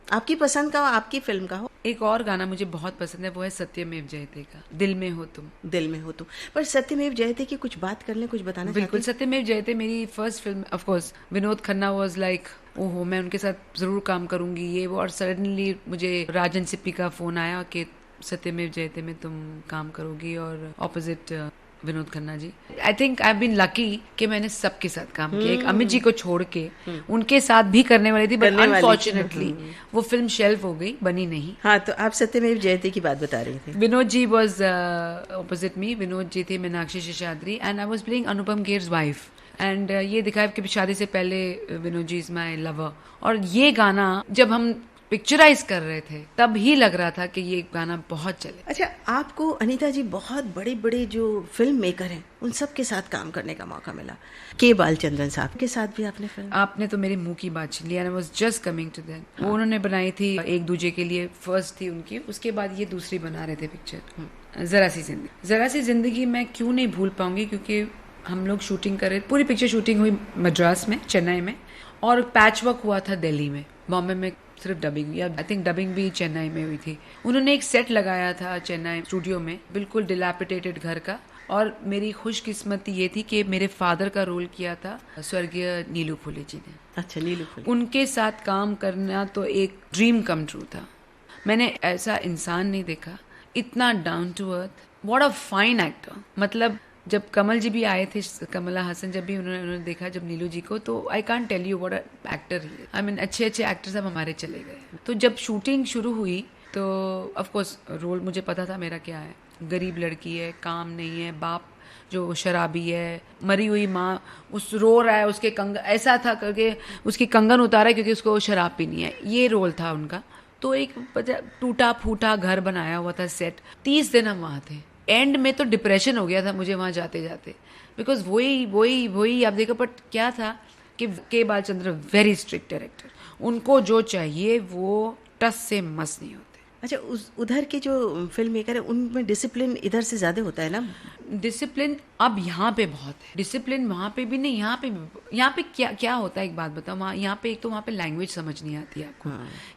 आपकी पसंद का हो, आपकी फिल्म का हो। एक और गाना मुझे बहुत पसंद है, वो है सत्यमेव जयते का, दिल में हो तुम। दिल में हो तुम। पर सत्यमेव जयते की कुछ बात कर लें, कुछ बताना? बिल्कुल, सत्यमेव जयते मेरी first film. Of course Vinod Khanna was like, ओहो मैं उनके साथ जरूर काम करूंगी ये वो। और सडनली मुझे राजन सिप्पी का फोन आया कि सत्यमेव जयते में तुम काम करोगी, और opposite Vinod Khanna ji. I think I have been lucky कि मैंने सबके साथ काम किया। एक अमित जी को छोड़ के उनके साथ भी करने वाली थी, बट अनफॉर्चुनेटली वो फिल्म शेल्फ हो गई, बनी नहीं। हाँ, तो आप सत्यमेव जयते की बात बता रही थी। Vinod ji was opposite me. Vinod ji थे Meenakshi Seshadri and I was playing Anupam Kher's wife. And ये दिखाया कि शादी से पहले Vinod ji is my lover. और ये गाना जब हम पिक्चराइज कर रहे थे तब ही लग रहा था कि ये गाना बहुत चले। अच्छा, आपको अनीता जी बहुत बड़े बड़े जो फिल्म मेकर हैं उन सब के साथ काम करने का मौका मिला। के बालचंद्रन साहब के साथ भी आपने फिल्म। आपने तो मेरे मुंह की बात छीन ली। I was just coming to that. वो उन्होंने बनाई थी एक दूजे के लिए, फर्स्ट थी उनकी, उसके बाद ये दूसरी बना रहे थे पिक्चर जरा सी जिंदगी। जरा सी जिंदगी मैं क्यों नहीं भूल पाऊंगी, क्योंकि हम लोग शूटिंग कर रहे, पूरी पिक्चर शूटिंग हुई मद्रास में, चेन्नई में, और पैच वर्क हुआ था दिल्ली में। बॉम्बे में सिर्फ डबिंग हुई, आई थिंक डबिंग भी चेन्नई में हुई थी। उन्होंने एक सेट लगाया था चेन्नई स्टूडियो में, बिल्कुल डिलैपिडेटेड घर का। और मेरी खुशकिस्मती ये थी कि मेरे फादर का रोल किया था स्वर्गीय नीलू फुले जी ने। अच्छा, नीलू फुले। उनके साथ काम करना तो एक ड्रीम कम ट्रू था। मैंने ऐसा इंसान नहीं देखा, इतना down to earth, what a fine actor. मतलब जब कमल जी भी आए थे, कमला हसन, जब भी उन्होंने देखा जब नीलू जी को, तो I can't tell you what a actor he. I mean अच्छे अच्छे एक्टर्स अब हमारे चले गए। तो जब शूटिंग शुरू हुई तो ऑफ कोर्स रोल मुझे पता था मेरा क्या है। गरीब लड़की है, काम नहीं है, बाप जो शराबी है, मरी हुई माँ, उस रो रहा है, उसके कंगन, ऐसा था करके उसकी कंगन उतारा है क्योंकि उसको शराब पीनी है, ये रोल था उनका। तो एक टूटा फूटा घर बनाया हुआ था सेट। 30 दिन हम वहाँ थे। एंड में तो डिप्रेशन हो गया था मुझे वहाँ जाते जाते, बिकॉज वही आप देखो। बट क्या था कि के बालचंद्र वेरी स्ट्रिक्ट डायरेक्टर, उनको जो चाहिए वो टस से मस नहीं होते। अच्छा, उधर के जो फिल्म मेकर है उनमें डिसिप्लिन इधर से ज्यादा होता है ना? डिसिप्लिन अब यहाँ पे बहुत है, डिसिप्लिन वहाँ पे भी नहीं। यहाँ पे क्या होता है, एक बात बताओ, यहाँ पे एक तो वहाँ पे लैंग्वेज समझ नहीं आती है आपको।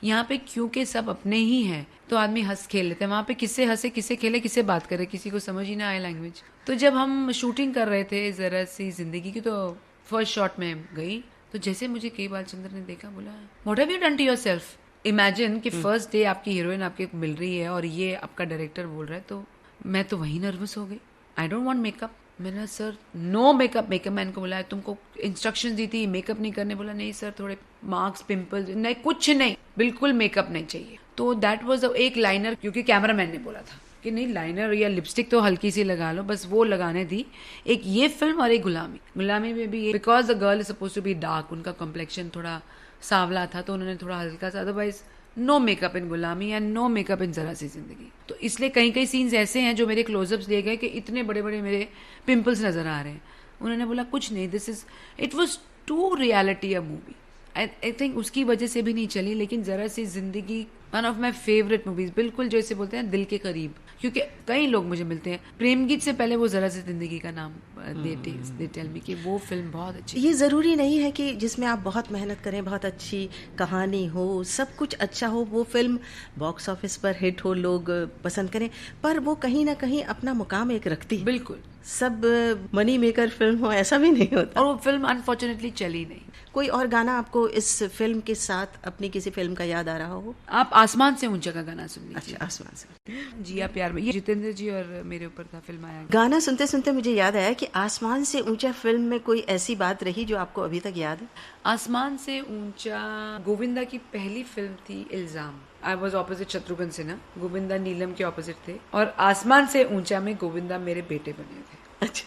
यहाँ पे क्योंकि सब अपने ही हैं तो आदमी हंस खेल लेते हैं। वहाँ पे किससे हंसे, किससे खेले, किससे बात करे, किसी को समझ ही ना आए लैंग्वेज। तो जब हम शूटिंग कर रहे थे जरा सी जिंदगी की, तो फर्स्ट शॉट में गई, तो जैसे मुझे के बालचंद्र ने देखा, बोला what have you done to yourself. Imagine कि फर्स्ट डे आपकी हीरोइन आपके मिल रही है और ये आपका डायरेक्टर बोल रहा है। तो मैं तो वही नर्वस हो गई। I don't want makeup. मैंने sir no makeup. Makeup man को बोला तुमको इंस्ट्रक्शंस दी थी मेकअप नहीं करने, बोला नहीं सर थोड़े मार्क्स पिंपल्स नहीं, कुछ नहीं, बिल्कुल मेकअप नहीं चाहिए। तो दैट वाज एक लाइनर, क्योंकि कैमरामैन ने बोला था कि नहीं लाइनर या लिपस्टिक तो हल्की सी लगा लो, बस वो लगाने दी। एक ये फिल्म और एक गुलामी में भी, because the girl is suppose to be dark, उनका कॉम्प्लेक्शन थोड़ा सांवला था तो उन्होंने थोड़ा हल्का सा, अदरवाइज नो मेकअप इन गुलामी एंड नो मेकअप इन जरा सी जिंदगी। तो इसलिए कई सीन्स ऐसे हैं जो मेरे क्लोजअप्स लिए गए कि इतने बड़े बड़े मेरे पिंपल्स नजर आ रहे हैं। उन्होंने बोला कुछ नहीं, this is it was to reality a movie. I think उसकी वजह से भी नहीं चली, लेकिन जरा सी जिंदगी one of my favourite movies, बिल्कुल जैसे बोलते हैं दिल के करीब। क्योंकि कई लोग मुझे मिलते हैं, प्रेम गीत से पहले वो जरा सी जिंदगी का नाम दे टेल मी कि वो फिल्म बहुत अच्छी। ये ज़रूरी नहीं है कि जिसमें आप बहुत मेहनत करें, बहुत अच्छी कहानी हो, सब कुछ अच्छा हो, वो फिल्म बॉक्स ऑफिस पर हिट हो, लोग पसंद करें, पर वो कहीं ना कहीं अपना मुकाम एक रखती है। बिल्कुल, सब मनी मेकर फिल्म हो ऐसा भी नहीं होता। और वो फिल्म अनफॉर्चुनेटली चली नहीं। कोई और गाना आपको इस फिल्म के साथ अपनी किसी फिल्म का याद आ रहा हो? आप आसमान से ऊंचा का गाना सुन लीजिए। अच्छा, आसमान से। जिया प्यार में, ये जितेंद्र जी और मेरे ऊपर था, फिल्म आया। गाना सुनते सुनते मुझे याद आया कि आसमान से ऊंचा फिल्म में कोई ऐसी बात रही जो आपको अभी तक याद है? आसमान से ऊंचा गोविंदा की पहली फिल्म थी Ilzaam. I was opposite Shatrughan Sinha, Govinda Neelam के ऑपोजिट थे, और आसमान से ऊंचा में गोविंदा मेरे बेटे बने थे। अच्छा।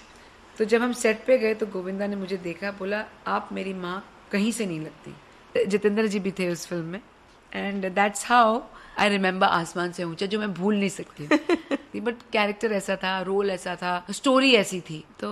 तो जब हम सेट पे गए तो गोविंदा ने मुझे देखा, बोला आप मेरी माँ कहीं से नहीं लगती। जितेंद्र जी भी थे उस फिल्म में, and that's how I remember आसमान से ऊंचा, जो मैं भूल नहीं सकती। बट कैरेक्टर ऐसा था, रोल ऐसा था, स्टोरी ऐसी थी, तो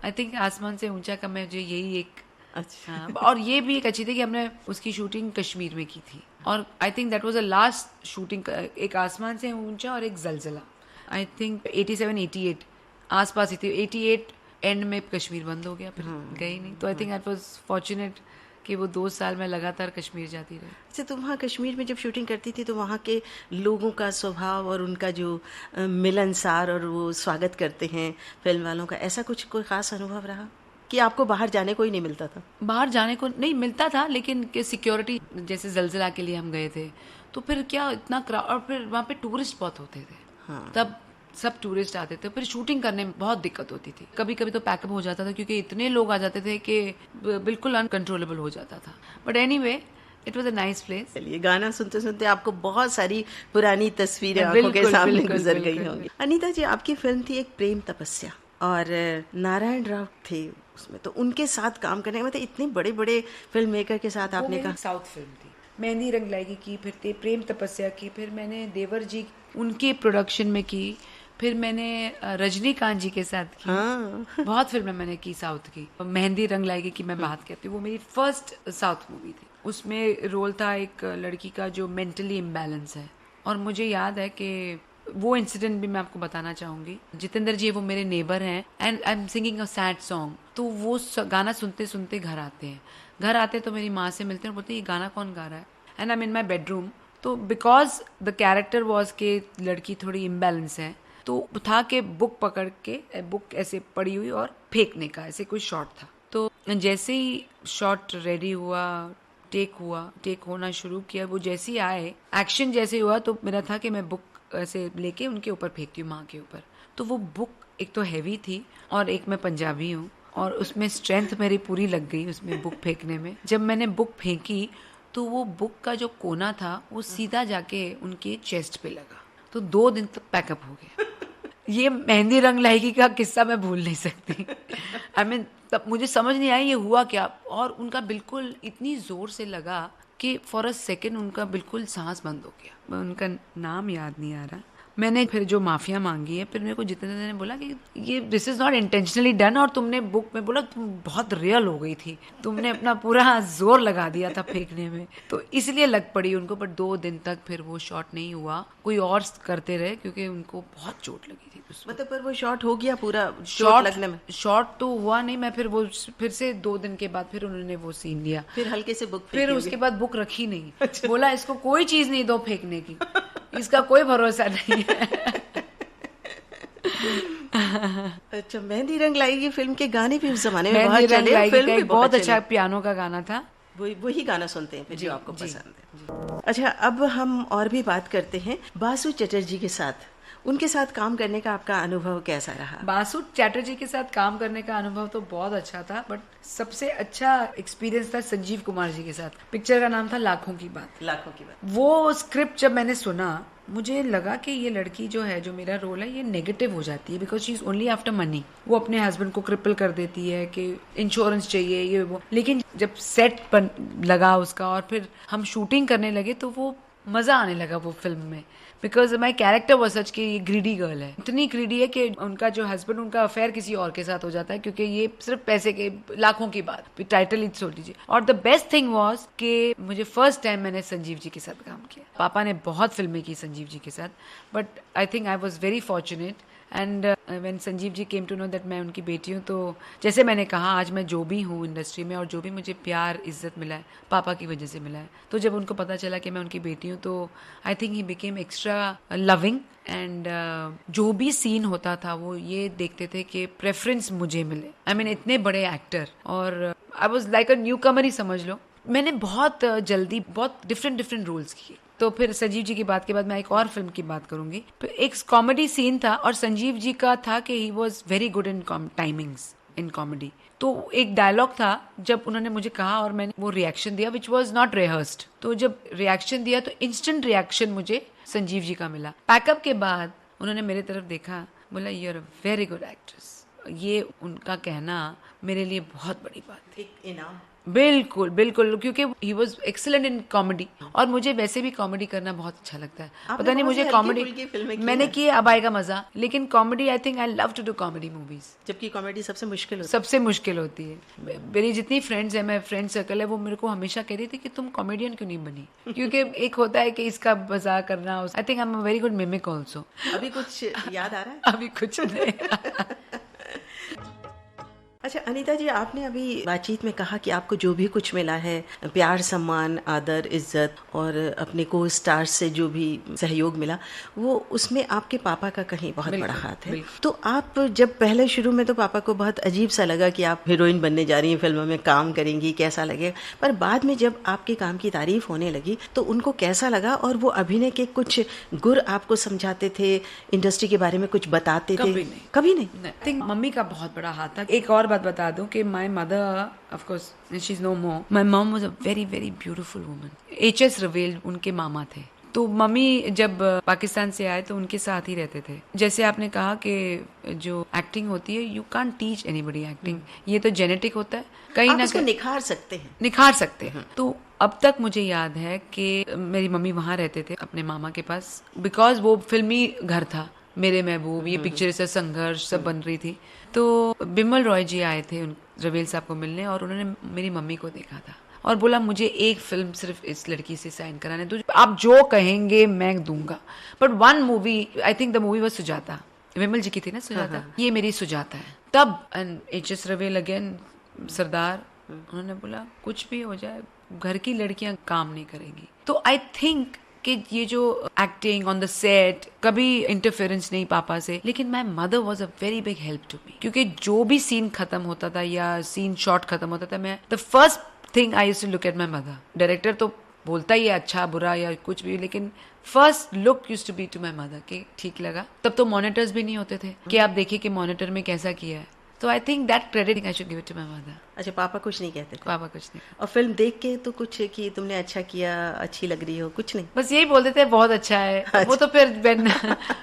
आई थिंक आसमान से ऊंचा का मुझे यही एक अच्छा। और ये भी एक अच्छी थी कि हमने उसकी शूटिंग कश्मीर में की थी, और आई think that was the last shooting, एक आसमान से ऊंचा और एक जलजला, आई थिंक 87-88 आसपास ही थी। 88 एंड में कश्मीर बंद हो गया, फिर गई नहीं, तो I think that was fortunate कि वो 2 साल में लगातार कश्मीर जाती रही। अच्छा, तुम वहाँ कश्मीर में जब शूटिंग करती थी तो वहाँ के लोगों का स्वभाव और उनका जो मिलनसार और वो स्वागत करते हैं फिल्म वालों का, ऐसा कुछ कोई खास अनुभव रहा कि आपको बाहर जाने को ही नहीं मिलता था? बाहर जाने को नहीं मिलता था, लेकिन सिक्योरिटी, जैसे जलजला के लिए हम गए थे तो फिर क्या इतना क्राउड, और फिर वहाँ पे टूरिस्ट बहुत होते थे। हाँ। तब सब टूरिस्ट आते थे, फिर शूटिंग करने में बहुत दिक्कत होती थी। कभी कभी तो पैकअप हो जाता था क्योंकि इतने लोग आ जाते थे कि बिल्कुल अनकंट्रोलेबल हो जाता था। But anyway, it was a nice place. चलिए, गाना सुनते सुनते आपको बहुत सारी पुरानी तस्वीरें आंखों के सामने गुजर गई होंगी। अनीता जी, आपकी फिल्म थी एक प्रेम तपस्या, और नारायण राव थे उसमें, तो उनके साथ काम करने में, इतने बड़े बड़े फिल्म मेकर के साथ आपने कहा। साउथ फिल्म थी, मेहंदी रंग लाएगी की, फिर प्रेम तपस्या की, फिर मैंने देवर जी उनके प्रोडक्शन में की, फिर मैंने रजनीकांत जी के साथ की। हाँ। बहुत फिल्में मैंने की साउथ की। मेहंदी रंग लाएगी की मैं बात करती हूँ, वो मेरी फर्स्ट साउथ मूवी थी। उसमें रोल था एक लड़की का जो मेंटली इम्बैलेंस है, और मुझे याद है कि वो इंसिडेंट भी मैं आपको बताना चाहूंगी। जितेंद्र जी वो मेरे नेबर हैं, and I am singing a sad song, तो वो गाना सुनते सुनते घर आते हैं। घर आते तो मेरी माँ से मिलते हैं और बोलते हैं ये गाना कौन गा रहा है, and I am in my bedroom. तो बिकॉज द कैरेक्टर वॉज के लड़की थोड़ी इम्बैलेंस है, तो था कि बुक पकड़ के, बुक ऐसे पड़ी हुई और फेंकने का, ऐसे कोई शॉट था। तो जैसे ही शॉट रेडी हुआ, टेक होना शुरू किया, वो जैसे ही आए, एक्शन जैसे हुआ, तो मेरा था कि मैं बुक ऐसे लेके उनके ऊपर फेंकती हूँ, माँ के ऊपर। तो वो बुक एक तो हैवी थी, और एक मैं पंजाबी हूँ, और उसमें स्ट्रेंथ मेरी पूरी लग गई उसमें बुक फेंकने में। जब मैंने बुक फेंकी तो वो बुक का जो कोना था वो सीधा जाके उनके चेस्ट पे लगा, तो 2 दिन तक पैकअप हो गया। ये मेहंदी रंग लाएगी का किस्सा मैं भूल नहीं सकती। आई मीन, तब मुझे समझ नहीं आया ये हुआ क्या, और उनका बिल्कुल इतनी जोर से लगा कि फॉर अ सेकेंड उनका बिल्कुल सांस बंद हो गया। उनका नाम याद नहीं आ रहा। मैंने फिर जो माफिया मांगी है, फिर मेरे को जितेंद्र ने बोला कि ये this is not intentionally done, और तुमने बुक में बोला तुम बहुत रियल हो गई थी, तुमने अपना पूरा जोर लगा दिया था फेंकने में, तो इसलिए लग पड़ी उनको। बट 2 दिन तक फिर वो शॉट नहीं हुआ, कोई और करते रहे क्योंकि उनको बहुत चोट लगी थी उसमें। मतलब पर वो शॉट हो गया पूरा, शॉट लगने में? शॉट तो हुआ नहीं, मैं फिर से 2 दिन के बाद फिर उन्होंने वो सीन लिया, फिर हल्के से बुक, फिर उसके बाद बुक रखी नहीं। अच्छा। बोला इसको कोई चीज नहीं दो फेंकने की, इसका कोई भरोसा नहीं है। अच्छा, मेहंदी रंग लाएगी फिल्म के गाने भी उस जमाने में बहुत मेहंदी रंग चले, लाएगी फिल्म का भी एक बहुत अच्छा चली। पियानो का गाना था, वही गाना सुनते हैं फिर जी, जो आपको जी, पसंद है। अच्छा, अब हम और भी बात करते हैं बासु चटर्जी के साथ। उनके साथ काम करने का आपका अनुभव कैसा रहा? बासु चैटर्जी के साथ काम करने का अनुभव तो बहुत अच्छा था, बट सबसे अच्छा एक्सपीरियंस था संजीव कुमार जी के साथ। पिक्चर का नाम था लाखों की बात। लाखों की बात। वो स्क्रिप्ट जब मैंने सुना, मुझे लगा कि ये लड़की जो है, जो मेरा रोल है, ये नेगेटिव हो जाती है, because she is only after money. वो अपने हस्बैंड को क्रिपल कर देती है कि इंश्योरेंस चाहिए, ये वो। लेकिन जब सेट पर लगा उसका और फिर हम शूटिंग करने लगे, तो वो मजा आने लगा वो फिल्म में, बिकॉज माई कैरेक्टर वो सच कि ये ग्रीडी गर्ल है, इतनी ग्रीडी है कि उनका जो हस्बैंड, उनका अफेयर किसी और के साथ हो जाता है, क्योंकि ये सिर्फ पैसे के, लाखों की बात, टाइटल ही छोड़ दीजिए। और द बेस्ट थिंग वॉज कि मुझे फर्स्ट टाइम मैंने संजीव जी के साथ काम किया। पापा ने बहुत फिल्में की संजीव जी के साथ, but I think I was very fortunate and when Sanjeev ji came to know that मैं उनकी बेटी हूँ, तो जैसे मैंने कहा आज मैं जो भी हूँ इंडस्ट्री में और जो भी मुझे प्यार इज्जत मिला है पापा की वजह से मिला है। तो जब उनको पता चला कि मैं उनकी बेटी हूँ तो I think he became extra loving and जो भी सीन होता था वो ये देखते थे कि प्रेफरेंस मुझे मिले। आई मीन इतने बड़े एक्टर और I was like a newcomer ही समझ लो। मैंने बहुत जल्दी बहुत डिफरेंट रोल्स किए। तो फिर संजीव जी की बात के बाद मैं एक और फिल्म की बात करूंगी। फिर एक कॉमेडी सीन था और संजीव जी का था कि he was very good in timings in comedy. तो एक डायलॉग था जब उन्होंने मुझे कहा और मैंने वो रिएक्शन दिया विच वॉज नॉट रिहर्स्ड। तो जब रिएक्शन दिया तो इंस्टेंट रिएक्शन मुझे संजीव जी का मिला। पैकअप के बाद उन्होंने मेरे तरफ देखा, बोला you are a very good actress. ये उनका कहना मेरे लिए बहुत बड़ी बात थी। इनाम बिल्कुल बिल्कुल, क्योंकि he was excellent in comedy और मुझे वैसे भी कॉमेडी करना बहुत अच्छा लगता है। पता नहीं मुझे कॉमेडी मैंने की अब आएगा मजा, लेकिन comedy I think I love to do comedy movies. जबकि कॉमेडी सबसे मुश्किल होती है। मेरी जितनी फ्रेंड्स है, मैं फ्रेंड सर्कल है, वो मेरे को हमेशा कह रही थी कि तुम कॉमेडियन क्यों नहीं बनी, क्योंकि एक होता है कि इसका मजाक करना। आई think I am a very good mimic also. अभी कुछ याद आ रहा है? अभी कुछ नहीं। अच्छा अनीता जी, आपने अभी बातचीत में कहा कि आपको जो भी कुछ मिला है, प्यार, सम्मान, आदर, इज्जत और अपने को स्टार्स से जो भी सहयोग मिला, वो उसमें आपके पापा का कहीं बहुत बड़ा हाथ है। तो आप जब पहले शुरू में तो पापा को बहुत अजीब सा लगा कि आप हीरोइन बनने जा रही हैं, फिल्मों में काम करेंगी, कैसा लगेगा, पर बाद में जब आपके काम की तारीफ होने लगी तो उनको कैसा लगा और वो अभिनय के कुछ गुर आपको समझाते थे, इंडस्ट्री के बारे में कुछ बताते थे? कभी नहीं। आई थिंक मम्मी का बहुत बड़ा हाथ था। एक और बता दूं कि my mother, of course she is no more, my mom was a very very beautiful woman. H S. Rawail उनके मामा थे। तो मम्मी जब पाकिस्तान से आए तो उनके साथ ही रहते थे। जैसे आपने कहा कि जो एक्टिंग होती है, you can't teach anybody acting, ये तो जेनेटिक होता है, कहीं ना कहीं निखार सकते हैं। तो अब तक मुझे याद है कि मेरी मम्मी वहां रहते थे अपने मामा के पास, बिकॉज वो फिल्मी घर था। मेरे महबूब, ये पिक्चर से संघर्ष सब बन रही थी। तो बिमल रॉय जी आए थे रवेल साहब को मिलने और उन्होंने मेरी मम्मी को देखा था और बोला मुझे एक फिल्म सिर्फ इस लड़की से साइन कराने दो, आप जो कहेंगे मैं दूंगा। But one movie, I think the movie was Sujata, Vimal ji की थी ना सुजाता, ये मेरी सुजाता है। तब एच.एस. रवेल अगेन सरदार, उन्होंने बोला कुछ भी हो जाए घर की लड़कियां काम नहीं करेंगी। तो आई थिंक कि ये जो एक्टिंग ऑन द सेट, कभी इंटरफेरेंस नहीं पापा से, लेकिन my mother was a very big help to me, क्योंकि जो भी सीन खत्म होता था या सीन शॉट खत्म होता था, मैं the first thing I used to look at my mother. Director तो बोलता ही है अच्छा बुरा या कुछ भी, लेकिन first look used to be to my mother कि ठीक लगा। तब तो मॉनिटर्स भी नहीं होते थे कि आप देखिए कि मॉनिटर में कैसा किया है। तो I think that credit I should give it to my mother. अच्छा, पापा कुछ नहीं कहते थे? पापा कुछ नहीं। और फिल्म देख के तो कुछ कि तुमने अच्छा किया, अच्छी लग रही हो, कुछ नहीं? बस यही बोलते थे बहुत अच्छा है। अच्छा। वो तो फिर व्हेन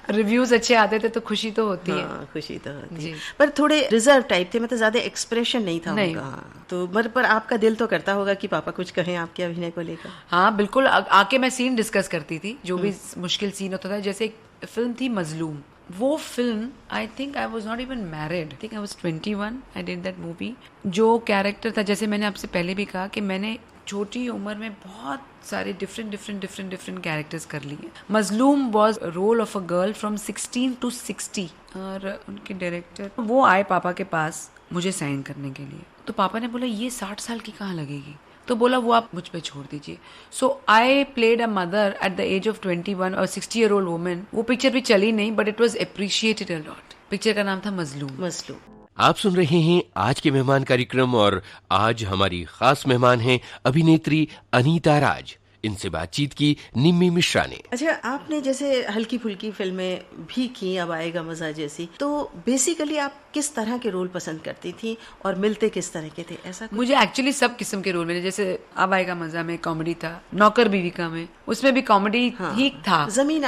रिव्यूज अच्छे आते थे तो खुशी तो होती है। खुशी तो होती है, पर थोड़े रिजर्व टाइप थे, मतलब ज्यादा एक्सप्रेशन नहीं था उनका। तो पर आपका दिल तो करता होगा कि पापा कुछ कहें आपके अभिनय को लेकर? हाँ बिल्कुल, आके मैं सीन डिस्कस करती थी, जो भी मुश्किल सीन होता था। जैसे एक फिल्म थी मजलूम, वो film I think I was not even married, I think I was 21, I did that movie. जो कैरेक्टर था, जैसे मैंने आपसे पहले भी कहा कि मैंने छोटी उम्र में बहुत सारे डिफरेंट कैरेक्टर्स कर लिए। Mazloom was role of a girl from 16 to 60 और उनके डायरेक्टर वो आए पापा के पास मुझे साइन करने के लिए। तो पापा ने बोला ये 60 साल की कहाँ लगेगी, तो बोला वो आप मुझ पे छोड़ दीजिए। So I played a mother at the age of 21 और 60-year-old वुमन। वो पिक्चर भी चली नहीं, but it was appreciated a lot. Picture का नाम था मजलूम। आप सुन रहे हैं आज के मेहमान कार्यक्रम और आज हमारी खास मेहमान हैं अभिनेत्री अनीता राज। इनसे बातचीत की निम्मी मिश्रा ने। अच्छा, आपने जैसे हल्की फुल्की फिल्में भी की, अब आएगा मजा जैसी, तो बेसिकली आप किस तरह के रोल पसंद करती थी और मिलते किस तरह के थे? ऐसा मुझे एक्चुअली सब किस्म के रोल मिले। जैसे अब आएगा मजा में कॉमेडी था, नौकर बीवी का में, उसमें भी कॉमेडी ठीक था। जमीन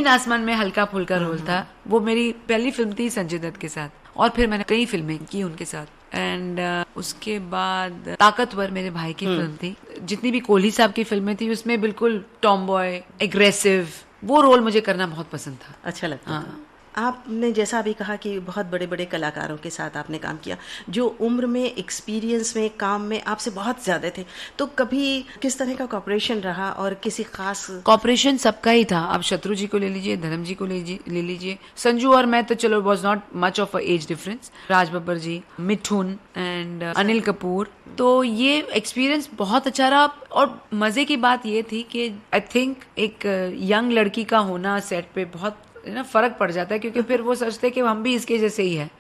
आसमान में हल्का फुल्का रोल था। वो मेरी पहली फिल्म थी संजय दत्त के साथ, और फिर मैंने कई फिल्में की उनके साथ। एंड उसके बाद ताकतवर मेरे भाई की फिल्म थी। जितनी भी कोहली साहब की फिल्में थी उसमें बिल्कुल टॉम बॉय, एग्रेसिव, वो रोल मुझे करना बहुत पसंद था। अच्छा लगता था। आपने जैसा अभी कहा कि बहुत बड़े बड़े कलाकारों के साथ आपने काम किया, जो उम्र में, एक्सपीरियंस में, काम में आपसे बहुत ज़्यादा थे, तो कभी किस तरह का कॉपरेशन रहा और किसी खास? कॉपरेशन सबका ही था। आप शत्रु जी को ले लीजिए, धर्म जी को ले लीजिए, संजू और मैं तो चलो was not much of a age difference, Raj Babbar ji, Mithun and Anil Kapoor. तो ये एक्सपीरियंस बहुत अच्छा रहा। और मजे की बात ये थी कि आई थिंक एक यंग लड़की का होना सेट पे बहुत ना फर्क पड़ जाता है, क्योंकि फिर वो सोचते कि हम भी इसके जैसे ही है।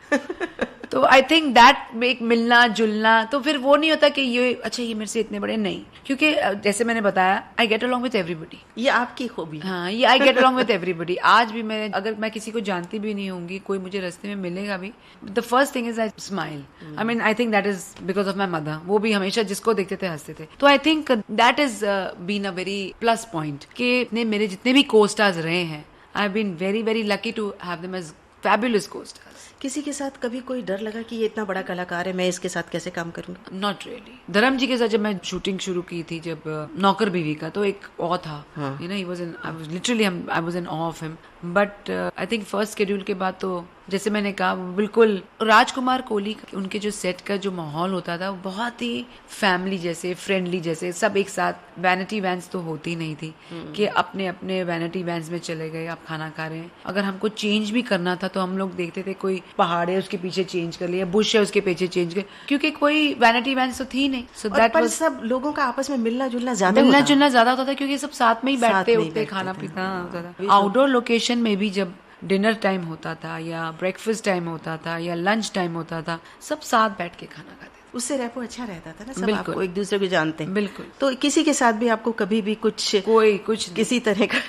तो आई थिंक दैट एक मिलना जुलना, तो फिर वो नहीं होता कि ये अच्छा ये मेरे से इतने बड़े, नहीं, क्योंकि जैसे मैंने बताया I get along with everybody. ये आपकी खूबी। हाँ, ये I get along with everybody. आज भी मैं, अगर मैं किसी को जानती भी नहीं होंगी, कोई मुझे रास्ते में मिलेगा भी, the first thing is I smile. I mean I think that is because of my mother. वो भी हमेशा जिसको देखते थे हंसते थे। तो I think that is been a very plus point कि मेरे जितने भी को स्टार्स रहे हैं, I have been very very lucky to have them as fabulous co-stars. किसी के साथ कभी कोई डर लगा कि ये इतना बड़ा कलाकार है, मैं इसके साथ कैसे काम करूंगा? Not really. धर्म जी के साथ जब मैं शूटिंग शुरू की थी, जब नौकर बीवी का, तो एक ऑ था, you know, he was in, I was literally, I was in awe of him. But I think first schedule के बाद तो जैसे मैंने कहा, बिल्कुल राजकुमार कोहली, उनके जो सेट का जो माहौल होता था वो बहुत ही फैमिली जैसे, फ्रेंडली जैसे, सब एक साथ। वैनिटी वैन्स तो होती नहीं थी कि अपने अपने वैनिटी वैन्स में चले गए, आप खाना खा रहे हैं। अगर हमको चेंज भी करना था तो हम लोग देखते थे कोई पहाड़ है उसके पीछे चेंज कर लिया, बुश है उसके पीछे चेंज कर, क्योंकि कोई वैनिटी वैन्स तो थी नहीं। सो दैट वाज, सब लोगों का आपस में मिलना जुलना ज्यादा होता था, क्योंकि सब साथ में ही बैठते उठते खाना पीना होता था। आउटडोर लोकेशन में भी जब डिनर टाइम होता था या ब्रेकफास्ट टाइम होता था या लंच टाइम होता था, सब साथ बैठ के खाना खाते थे। उससे रेपो अच्छा रहता था ना, सब आपको एक दूसरे को जानते हैं। बिल्कुल। तो किसी के साथ भी आपको कभी भी कुछ किसी तरह का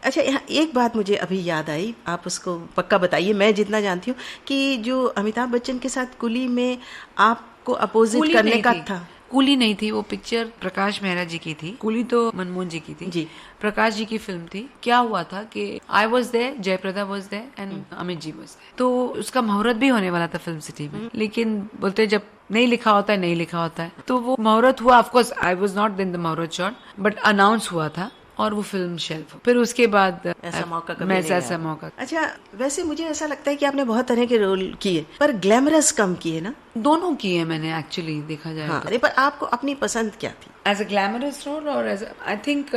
अच्छा, यहाँ एक बात मुझे अभी याद आई, आप उसको पक्का बताइए। मैं जितना जानती हूँ कि जो अमिताभ बच्चन के साथ कुली में आपको अपोजिट करने का था। कूली नहीं थी वो पिक्चर, प्रकाश मेहरा जी की थी। कूली तो मनमोहन जी की थी जी। प्रकाश जी की फिल्म थी। क्या हुआ था कि I was there, Jayaprada was there and Amit ji was there. तो उसका मुहूर्त भी होने वाला था फिल्म सिटी में, लेकिन बोलते जब नहीं लिखा होता है नहीं लिखा होता है। तो वो मुहूर्त हुआ, of course I was not in the मुहूर्त शॉट, बट अनाउंस हुआ था और वो फिल्म शेल्फ। फिर उसके बाद ऐसा मौका कभी मैं नहीं ऐसा मौका। अच्छा, वैसे मुझे ऐसा लगता है कि आपने बहुत तरह के रोल किए, पर ग्लैमरस कम किए ना? दोनों किए मैंने एक्चुअली, देखा जाए हाँ, तो। पर आपको अपनी पसंद क्या थी? एज अ ग्लैमरस रोल और एज आई थिंक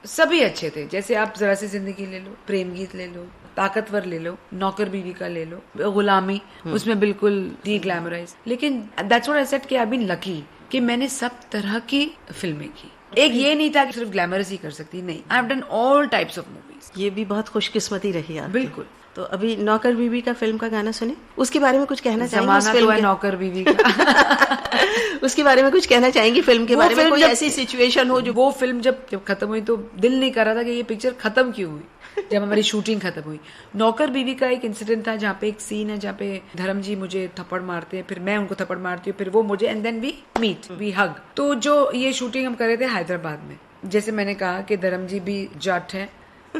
सभी अच्छे थे। जैसे आप जरा सी जिंदगी ले लो, प्रेम गीत ले लो, ताकतवर ले लो, नौकर बीवी का ले लो, गुलामी, उसमें बिल्कुल डी ग्लैमराइज। लेकिन दैट्स व्हाट आई सेड कि आई बीन लकी कि मैंने सब तरह की फिल्में की। एक ये नहीं था कि सिर्फ ग्लैमरस ही कर सकती, नहीं, I have done all types of movies. ये भी बहुत खुशकिस्मती रही आपकी। बिल्कुल। तो अभी नौकर बीवी का फिल्म का गाना सुने, उसके बारे में कुछ कहना चाहेंगे? जमाना तो है नौकर बीवी का। उसके बारे में कुछ कहना चाहेंगी? फिल्म के बारे में कोई ऐसी सिचुएशन हो जो वो फिल्म जब खत्म हुई तो दिल नहीं कर रहा था कि ये पिक्चर खत्म क्यों हुई। जब हमारी शूटिंग खत्म हुई, नौकर बीवी का एक इंसिडेंट था जहाँ पे एक सीन है जहाँ पे धर्म जी मुझे थप्पड़ मारते हैं, फिर मैं उनको थप्पड़ मारती हूँ, फिर वो मुझे, and then we meet, we hug. तो जो ये शूटिंग हम कर रहे थे हैदराबाद में, जैसे मैंने कहा कि धर्म जी भी जट है,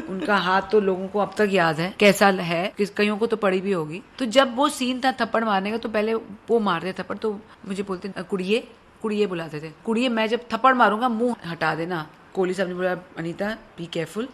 उनका हाथ तो लोगों को अब तक याद है कैसा है, कईयों को तो पड़ी भी होगी। तो जब वो सीन था थप्पड़ मारने का, तो पहले वो मारते थप्पड़, तो मुझे बोलते कुड़िए कुड़िए बुलाते थे, कुड़िए मैं जब थप्पड़ मारूंगा मुंह हटा देना। कोहली साहब ने बोला अनीता बी केयरफुल,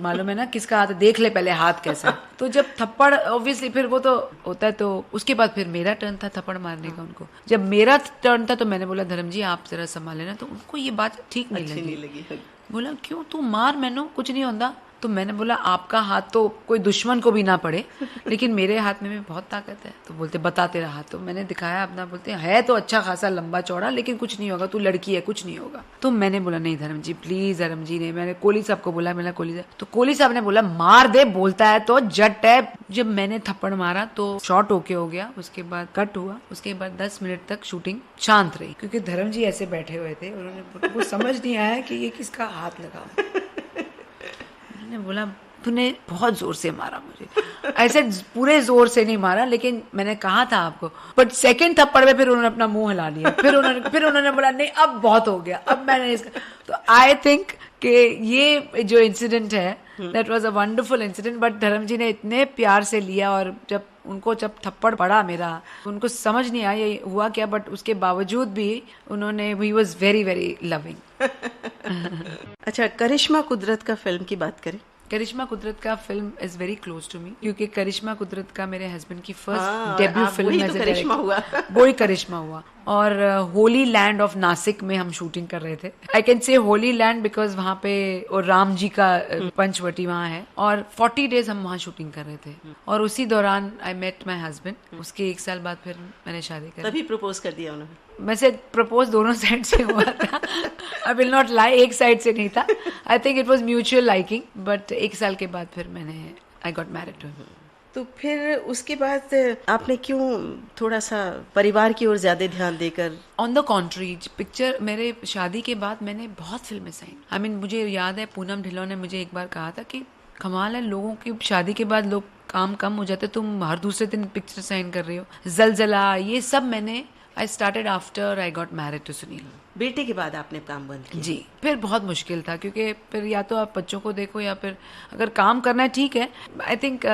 मालूम है ना किसका हाथ है, देख ले पहले हाथ कैसा है। तो जब थप्पड़ ऑब्वियसली फिर वो तो होता है, तो उसके बाद फिर मेरा टर्न था थप्पड़ मारने का उनको। जब मेरा टर्न था तो मैंने बोला धर्म जी आप जरा संभाल लेना, तो उनको ये बात ठीक नहीं लगी। बोला क्यों, तू मार, मैंने कुछ नहीं होता। तो मैंने बोला आपका हाथ तो कोई दुश्मन को भी ना पड़े, लेकिन मेरे हाथ में भी बहुत ताकत है। तो बोलते बता तेरा हाथ, तो मैंने दिखाया अपना, बोलते है तो अच्छा खासा लंबा चौड़ा, लेकिन कुछ नहीं होगा, तू लड़की है, कुछ नहीं होगा। तो मैंने बोला नहीं धर्म जी प्लीज, धर्म जी ने, मैंने कोहली साहब को बोला, मैंने कोहली साहब, तो कोहली साहब ने बोला मार दे, बोलता है तो जट है। जब मैंने थप्पड़ मारा तो शॉर्ट ओके हो गया, उसके बाद कट हुआ, उसके बाद 10 मिनट तक शूटिंग शांत रही, क्योंकि धर्म जी ऐसे बैठे हुए थे, उन्होंने समझ नहीं आया कि ये किसका हाथ लगा। ने बोला तूने बहुत जोर से मारा मुझे। ऐसे पूरे जोर से नहीं मारा, लेकिन मैंने कहा था आपको। बट सेकंड थप्पड़ में फिर उन्होंने अपना मुंह हिला लिया, फिर उन्होंने बोला नहीं अब बहुत हो गया, अब मैंने इसका। तो आई थिंक कि ये जो इंसिडेंट है that was a wonderful incident. But धर्म जी ने इतने प्यार से लिया, और जब थप्पड़ पड़ा मेरा, उनको समझ नहीं आया ये हुआ क्या, बट उसके बावजूद भी उन्होंने, he was very very loving. अच्छा, करिश्मा कुदरत का फिल्म की बात करें। Karishma Kudrat Ka film is very close to me, क्योंकि करिश्मा कुदरत का मेरे हस्बैंड की हाँ, फर्स्ट डेब्यू आप फिल्म वही एज तो अ करिश्मा डायरेक्टर, वही करिश्मा हुआ। और होली लैंड ऑफ नासिक में हम शूटिंग कर रहे थे। I can say Holi land because वहाँ पे और राम जी का पंचवटी वहाँ है, और 40 डेज हम वहाँ शूटिंग कर रहे थे। और उसी दौरान आई मेट माई हस्बैंड। उसके 1 साल बाद फिर मैंने शादी कर तभी प्रपोज कर दिया उन्होंने? वैसे प्रपोज दोनों साइड से हुआ था। आई विल नॉट लाई, एक साइड से नहीं था। I think it was mutual liking, but 1 साल के बाद फिर मैंने I got married to him. तो फिर उसके बाद आपने क्यों थोड़ा सा परिवार की ओर ज्यादा ध्यान देकर? ऑन द कॉन्ट्री, पिक्चर मेरे शादी के बाद मैंने बहुत फिल्में साइन। आई मीन मुझे याद है पूनम ढिल्लों ने मुझे एक बार कहा था कि कमाल है, लोगों की शादी के बाद लोग काम कम हो जाते, तुम हर दूसरे दिन पिक्चर साइन कर रही हो। जलजला, ये सब मैंने I started after I got married to Sunil. बेटे के बाद आपने काम बंद किया? जी, फिर बहुत मुश्किल था, क्योंकि फिर या तो आप बच्चों को देखो या फिर अगर काम करना है ठीक है। आई थिंक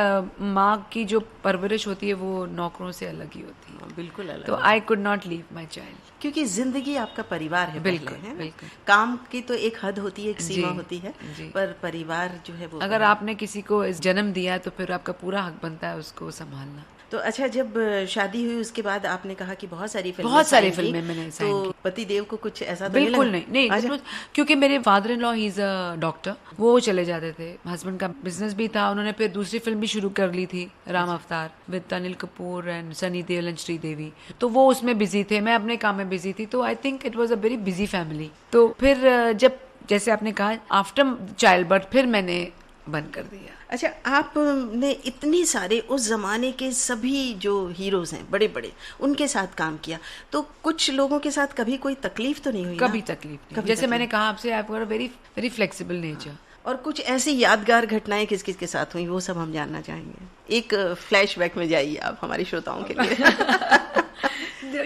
माँ की जो परवरिश होती है वो नौकरों से अलग ही होती है। बिल्कुल अलग। तो I could not leave my child, क्योंकि जिंदगी आपका परिवार है। बिल्कुल, पहले, है? बिल्कुल। काम की तो एक हद होती है, एक सीमा जी, होती है, जी। पर परिवार जो है वो, अगर आपने किसी को इस जन्म दिया है तो फिर आपका पूरा हक बनता है उसको संभालना। तो अच्छा, जब शादी हुई उसके बाद आपने कहा कि बहुत सारी फिल्में बहुत सारी साइन की, फिल्में मैंने साइन तो की। पति देव को कुछ ऐसा तो बिल्कुल लगा? नहीं, अच्छा। नहीं, क्योंकि मेरे father in law he is a doctor, वो चले जाते थे। हस्बैंड का बिजनेस भी था, उन्होंने फिर दूसरी फिल्म भी शुरू कर ली थी, राम अवतार with Anil Kapoor and Sunny Deol and Sridevi. तो वो उसमें बिजी थे, मैं अपने काम में बिजी थी। तो I think it was a very busy family. तो फिर जब जैसे आपने कहा आफ्टर चाइल्ड बर्थ फिर मैंने बंद कर दिया। अच्छा, आपने इतनी सारे उस जमाने के सभी जो हीरोज हैं बड़े बड़े, उनके साथ काम किया, तो कुछ लोगों के साथ कभी कोई तकलीफ तो नहीं हुई? कभी ना? तकलीफ नहीं। कभी जैसे तकलीफ। मैंने कहा आपसे, आपको वेरी वेरी फ्लेक्सिबल नेचर। और कुछ ऐसी यादगार घटनाएं किस किस के साथ हुई, वो सब हम जानना चाहेंगे। एक फ्लैशबैक में जाइए आप हमारे श्रोताओं के लिए।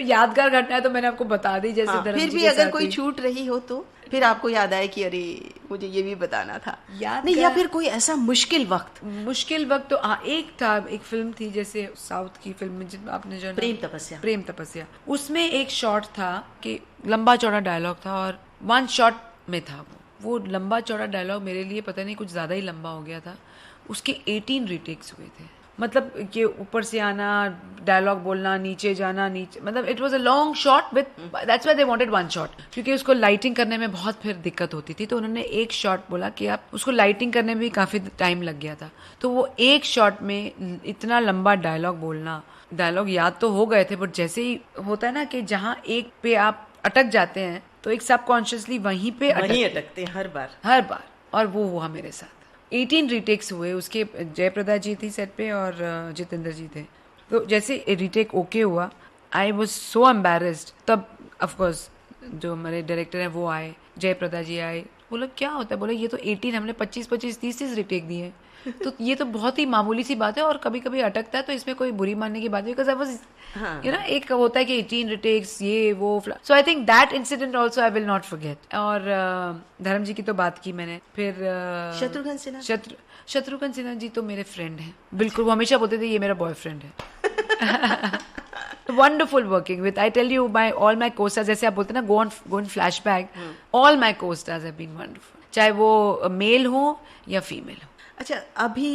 यादगार घटना है तो मैंने आपको बता दी, जैसे हाँ, धर्म फिर जी भी के अगर साथ कोई हुई। छूट रही हो तो फिर आपको याद आए कि अरे मुझे ये भी बताना था, यादगार- नहीं, या फिर कोई ऐसा मुश्किल वक्त। मुश्किल वक्त तो हाँ, एक था, एक फिल्म थी जैसे साउथ की फिल्म में आपने जो प्रेम तपस्या। प्रेम तपस्या, उसमें एक शॉट था कि लंबा चौड़ा डायलॉग था और 1 शॉट में था वो लंबा चौड़ा डायलॉग मेरे लिए पता नहीं कुछ ज्यादा ही लंबा हो गया था। उसके 18 रीटेक्स हुए थे, मतलब कि ऊपर से आना, डायलॉग बोलना, नीचे जाना, नीचे, मतलब it was a long shot with, that's why they wanted 1 shot, क्योंकि उसको लाइटिंग करने में बहुत फिर दिक्कत होती थी। तो उन्होंने एक शॉट बोला कि आप उसको लाइटिंग करने में भी काफी टाइम लग गया था। तो वो एक शॉट में इतना लंबा डायलॉग बोलना, डायलॉग याद तो हो गए थे, बट जैसे ही होता है ना कि जहाँ एक पे आप अटक जाते हैं तो एक सबकॉन्शियसली वहीं पे अटकते हैं हर बार। और वो हुआ मेरे साथ। 18 रीटेक्स हुए उसके। जयप्रदा जी थी सेट पे और जितेंद्र जी थे। तो जैसे रीटेक ओके हुआ, आई वाज सो एम्बैरेस्ड। तब ऑफ कोर्स जो हमारे डायरेक्टर हैं वो आए, जयप्रदा जी आए, बोला क्या होता है, बोले ये तो 18, हमने 25-25 30 रीटेक दिए, तो ये तो बहुत ही मामूली सी बात है और कभी कभी अटकता है, तो इसमें कोई बुरी मानने की बात नहीं, because I was you know, एक होता है कि 18 रिटेक्स ये वो, so I think that incident also I will not forget. और धर्म जी की तो बात की मैंने, फिर शत्रुघ्न सिन्हा। शत्रुघ्न सिन्हा जी तो मेरे फ्रेंड हैं, बिल्कुल। वो हमेशा बोलते थे ये मेरा बॉयफ्रेंड है। Wonderful working with, I tell you, my all my co-stars, जैसे आप बोलते हैं ना, go in flashback, all my co-stars have been wonderful, चाहे वो मेल हो या फीमेल हो। अच्छा, अभी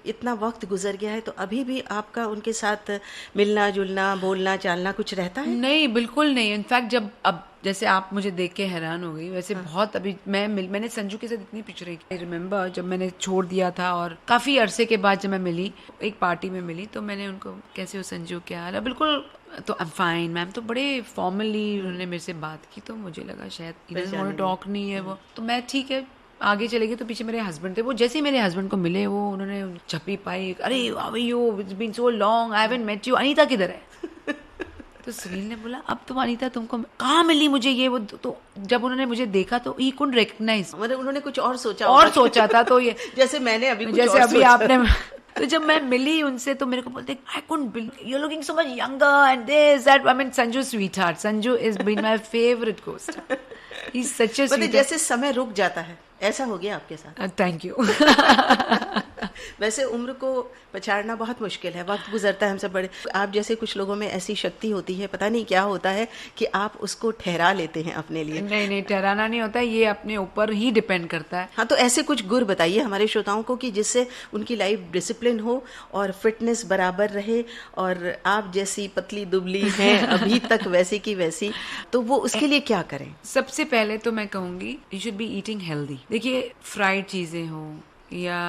इतना वक्त गुजर गया है तो अभी भी आपका उनके साथ मिलना जुलना, बोलना चालना कुछ रहता है? नहीं, बिल्कुल नहीं। इनफैक्ट जब अब जैसे आप मुझे देख के हैरान हो गई, वैसे बहुत अभी मैंने संजू के साथ इतनी पिक्चरें की। आई रिमेम्बर जब मैंने छोड़ दिया था और काफी अरसे के बाद जब मैं मिली, एक पार्टी में मिली, तो मैंने उनको, कैसे हो संजू, क्या हाल है, बिल्कुल, तो आई एम फाइन मैम, तो बड़े फॉर्मली उन्होंने मेरे से बात की, तो मुझे लगा शायद टॉक नहीं है वो, तो मैं ठीक है आगे चले गए। तो पीछे मेरे हस्बैंड थे, वो जैसे ही मेरे हस्बैंड को मिले वो उन्होंने चप्पी पाई, अरे how are you, it's been so long, I haven't met you, Anita किधर है? तो सुनील ने बोला अब तुम अनीता, तुमको कहाँ मिली मुझे ये वो, तो जब उन्होंने मुझे देखा तो ही कुडंट रिकॉग्नाइज, मतलब उन्होंने कुछ और सोचा था, तो ये जैसे मैंने अभी कुछ जैसे और अभी सोचा। आपने तो जब मैं मिली उनसे तो मेरे को बोलते, I couldn't believe you are looking so much younger and this that, I mean Sanju sweetheart, Sanju is been my favourite co-star, he is such a मतलब जैसे समय रुक जाता है, ऐसा हो गया आपके साथ? Thank you. वैसे उम्र को पछाड़ना बहुत मुश्किल है, वक्त गुजरता है हमसे बड़े। आप जैसे कुछ लोगों में ऐसी शक्ति होती है, पता नहीं क्या होता है कि आप उसको ठहरा लेते हैं अपने लिए। नहीं, ठहराना नहीं होता, ये अपने ऊपर ही डिपेंड करता है। हाँ, तो ऐसे कुछ गुर बताइए हमारे श्रोताओं को कि जिससे उनकी लाइफ डिसिप्लिन हो और फिटनेस बराबर रहे, और आप जैसी पतली दुबली हैं अभी तक वैसी की वैसी, तो वो उसके लिए क्या करें? सबसे पहले तो मैं कहूंगी you should be eating healthy. देखिए, फ्राइड चीजें हो या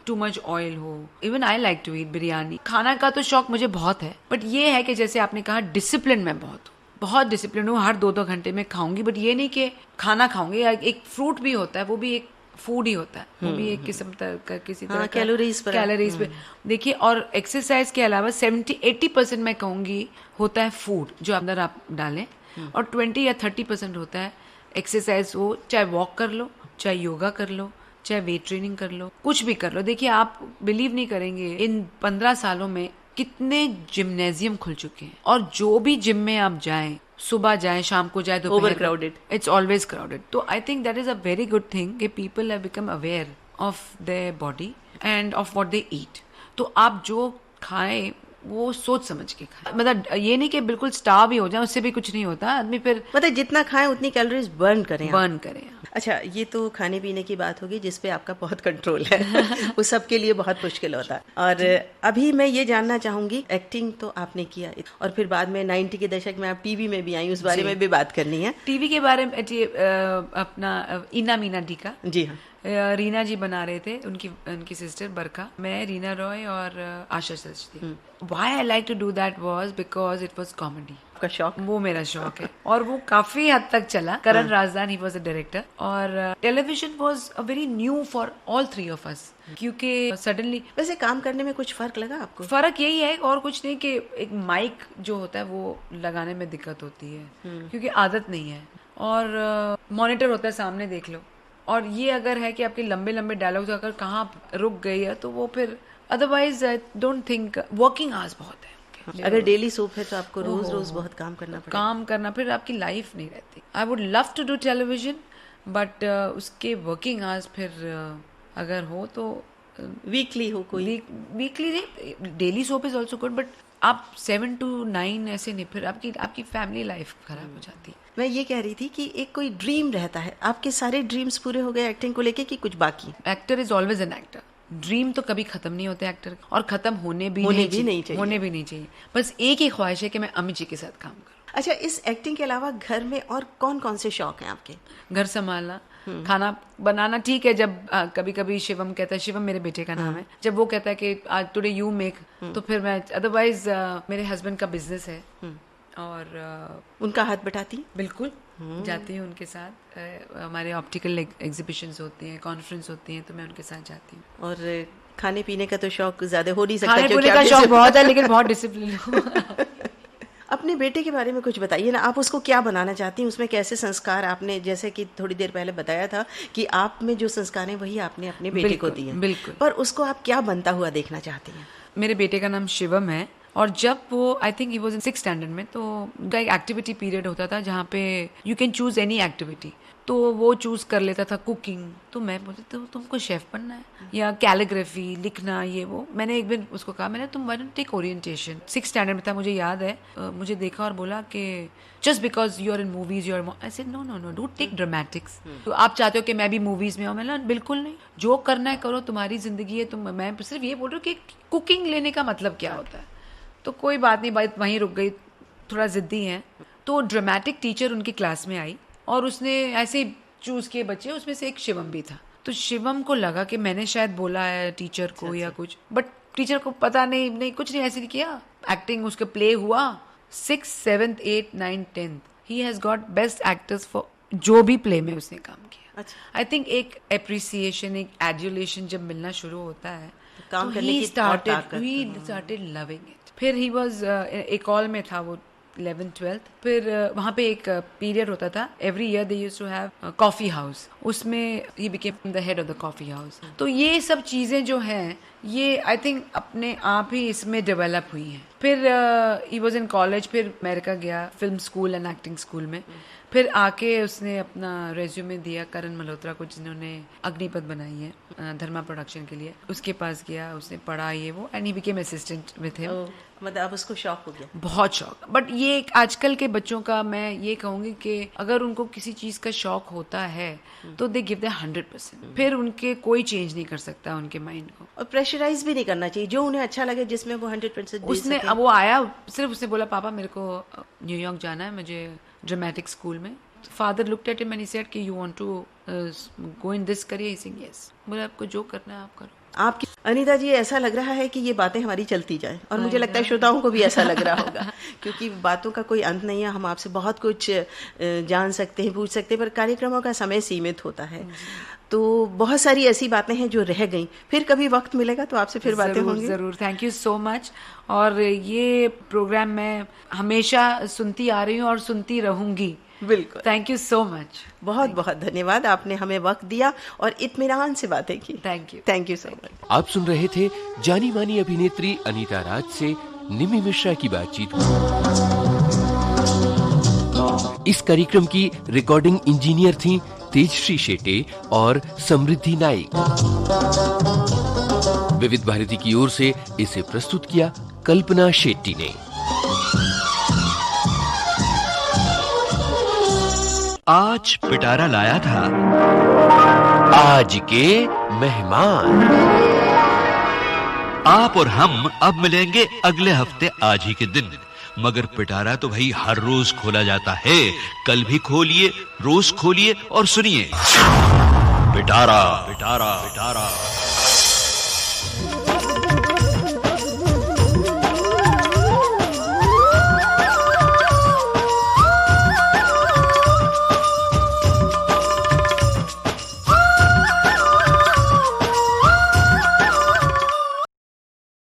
टू मच ऑयल हो, even I like to eat biryani. खाना का तो शौक मुझे बहुत है, बट ये है कि जैसे आपने कहा डिसिप्लिन में बहुत डिसिप्लिन हूँ। हर 2-2 घंटे में खाऊंगी, बट ये नहीं कि खाना खाऊंगी। एक फ्रूट भी होता है, वो भी एक फूड ही होता है, वो भी एक किस्म का किसी तरह कैलोरीज पे। देखिए, और एक्सरसाइज के अलावा 70-80% मैं कहूंगी होता है फूड जो अंदर आप डालें, और 20 या 30% होता है एक्सरसाइज। हो चाहे वॉक कर लो, चाहे योगा कर लो, चाहे वेट ट्रेनिंग कर लो, कुछ भी कर लो। देखिए, आप बिलीव नहीं करेंगे इन 15 सालों में कितने जिम्नेजियम खुल चुके हैं, और जो भी जिम में आप जाएं, सुबह जाएं, शाम को जाए, over crowded, it's always crowded. तो I think that is a very good thing कि people have become aware of their body and of what they eat. तो आप जो खाएं वो सोच समझ के खाएं। मतलब ये नहीं कि बिल्कुल स्टार्व ही हो जाए, उससे भी कुछ नहीं होता। आदमी फिर मतलब जितना खाएं उतनी कैलोरीज बर्न करें। अच्छा, ये तो खाने पीने की बात होगी जिसपे आपका बहुत कंट्रोल है वो सबके लिए बहुत मुश्किल होता है। और अभी मैं ये जानना चाहूंगी, एक्टिंग तो आपने किया और फिर बाद में 90 के दशक में आप टीवी में भी आई, उस बारे में भी बात करनी है। टीवी के बारे में अपना इना मीना डी का, जी हाँ, रीना जी बना रहे थे, उनकी सिस्टर बरखा, मैं, रीना रॉय और आशा Sachdev. Why I like to do that was because it was comedy. का शौक, वो मेरा शौक है और वो काफी हद तक चला। Karan Razdan, he was a director, और television was a very new for all three of us, क्योंकि सडनली। वैसे काम करने में कुछ फर्क लगा आपको? फर्क यही है और कुछ नहीं कि एक माइक जो होता है वो लगाने में दिक्कत होती है क्योंकि आदत नहीं है, और मॉनिटर होता है सामने, देख लो। और ये अगर है कि आपके लंबे लंबे डायलॉग्स अगर कहाँ रुक गई है तो वो फिर, otherwise I don't think, working hours बहुत है। अगर डेली सोप है तो आपको रोज रोज बहुत काम करना फिर आपकी लाइफ नहीं रहती। I would love to do television, but उसके वर्किंग आवर्स फिर अगर हो तो वीकली हो, कोई वीकली नहीं, daily soap is also good, but आप 7 to 9 ऐसे नहीं, फिर आपकी फैमिली लाइफ खराब हो जाती है। मैं ये कह रही थी कि एक कोई ड्रीम रहता है, आपके सारे ड्रीम्स पूरे हो गए एक्टिंग को लेके कि कुछ बाकी? Actor is always an actor. Dream तो कभी खत्म नहीं होते एक्टर, और खत्म होने भी नहीं चाहिए। बस एक ही ख्वाहिश है कि मैं अमित जी के साथ काम करूं। अच्छा, इस एक्टिंग के अलावा घर में और कौन कौन से शौक हैं आपके? घर संभालना, खाना बनाना, ठीक है, जब कभी कभी शिवम कहता है, शिवम मेरे बेटे का नाम है, जब वो कहता है कि आज टुडे यू मेक, तो फिर मैं, अदरवाइज मेरे हस्बैंड का बिजनेस है और उनका हाथ बटाती? बिल्कुल, जाती हूँ उनके साथ। हमारे ऑप्टिकल एग्जीबिशंस होती हैं, कॉन्फ्रेंस होती हैं, तो मैं उनके साथ जाती हूँ। और खाने पीने का तो शौक ज्यादा हो नहीं सकता, खाने पीने का शौक बहुत है, लेकिन बहुत डिसिप्लिन हूँ। अपने बेटे के बारे में कुछ बताइए ना, आप उसको क्या बनाना चाहती हैं, उसमें कैसे संस्कार आपने, जैसे कि थोड़ी देर पहले बताया था कि आप में जो संस्कार हैं वही आपने अपने बेटे को दिए, बिल्कुल, पर उसको आप क्या बनता हुआ देखना चाहती हैं? मेरे बेटे का नाम शिवम है, और जब वो, I think he was in 6th standard में, तो उनका एक एक्टिविटी पीरियड होता था जहाँ पे you can choose any activity, तो वो चूज कर लेता था कुकिंग। तो मैं बोलती तो तुमको शेफ बनना है या कैलीग्राफी, लिखना, ये वो। मैंने एक दिन उसको कहा, मैंने तुम why don't take orientation. 6th standard में था, मुझे याद है, मुझे देखा और बोला कि just because you are in movies you are, I said no no no, don't take dramatics. तो आप चाहते हो कि मैं भी मूवीज में आऊँ? मैंने बिल्कुल नहीं, जो करना है करो, तुम्हारी जिंदगी है। तुम, मैं सिर्फ ये बोल रही हूँ कि कुकिंग लेने का मतलब क्या होता है। तो कोई बात नहीं, बात वहीं रुक गई, थोड़ा जिद्दी हैं। तो ड्रामेटिक टीचर उनकी क्लास में आई और उसने ऐसे चूज किए बच्चे, उसमें से एक शिवम भी था। तो शिवम को लगा कि मैंने शायद बोला है टीचर को या कुछ, बट टीचर को पता नहीं कुछ नहीं, ऐसे नहीं किया। एक्टिंग उसका प्ले हुआ 6th, 7th, 8th, 9th, 10th, he has got best actors for जो भी प्ले में उसने काम किया। आई थिंक एक एप्रिसिएशन, एक एड्यूलेशन जब मिलना शुरू होता है, काम करने की स्टार्टेड लविंग इट। फिर ही वाज एकॉल में था वो 11th, 12th, फिर वहाँ पे एक पीरियड होता था, every year they used to have coffee house, उसमें ही became the head of the coffee house. तो ये सब चीजें जो हैं, ये आई थिंक अपने आप ही इसमें डेवलप हुई हैं। फिर ही वॉज इन कॉलेज, फिर अमेरिका गया film school and acting school में। फिर आके उसने अपना रेज्यूमे दिया करण मल्होत्रा को, जिन्होंने अग्निपथ बनाई है धर्मा प्रोडक्शन के लिए। उसके पास गया, उसने पढ़ा ये वो, and he became assistant with him. मतलब अब उसको शौक हो गया, बहुत शौक। बट ये आजकल के बच्चों का मैं ये कहूंगी कि अगर उनको किसी चीज का शौक होता है तो दे गिव द 100%। फिर उनके कोई चेंज नहीं कर सकता उनके माइंड को, और प्रेशराइज भी नहीं करना चाहिए, जो उन्हें अच्छा लगे जिसमें वो 100% दे उसने सकें। अब वो आया, सिर्फ उसने बोला पापा मेरे को न्यूयॉर्क जाना है, मुझे ड्रामेटिक स्कूल में। Father looked at him and he said कि you want to go in this career? He said yes. बोला आपको जो करना है आप करो। आपकी अनीता जी, ऐसा लग रहा है कि ये बातें हमारी चलती जाए, और मुझे लगता है श्रोताओं को भी ऐसा लग रहा होगा, क्योंकि बातों का कोई अंत नहीं है। हम आपसे बहुत कुछ जान सकते हैं, पूछ सकते हैं, पर कार्यक्रमों का समय सीमित होता है, तो बहुत सारी ऐसी बातें हैं जो रह गई। फिर कभी वक्त मिलेगा तो आपसे फिर बातें होंगी। जरूर। Thank you so much. और ये प्रोग्राम मैं हमेशा सुनती आ रही हूँ और सुनती रहूंगी। बिल्कुल। Thank you so much. बहुत बहुत धन्यवाद, आपने हमें वक्त दिया और इत्मीनान से बातें की। Thank you so much. आप सुन रहे थे जानी मानी अभिनेत्री अनीता राज से निमि मिश्रा की बातचीत। इस कार्यक्रम की रिकॉर्डिंग इंजीनियर थी तेजश्री शेटे और समृद्धि नाइक। विविध भारती की ओर से इसे प्रस्तुत किया कल्पना शेट्टी ने। आज पिटारा लाया था आज के मेहमान। आप और हम अब मिलेंगे अगले हफ्ते आज ही के दिन, मगर पिटारा तो भाई हर रोज खोला जाता है। कल भी खोलिए, रोज खोलिए और सुनिए पिटारा पिटारा पिटारा।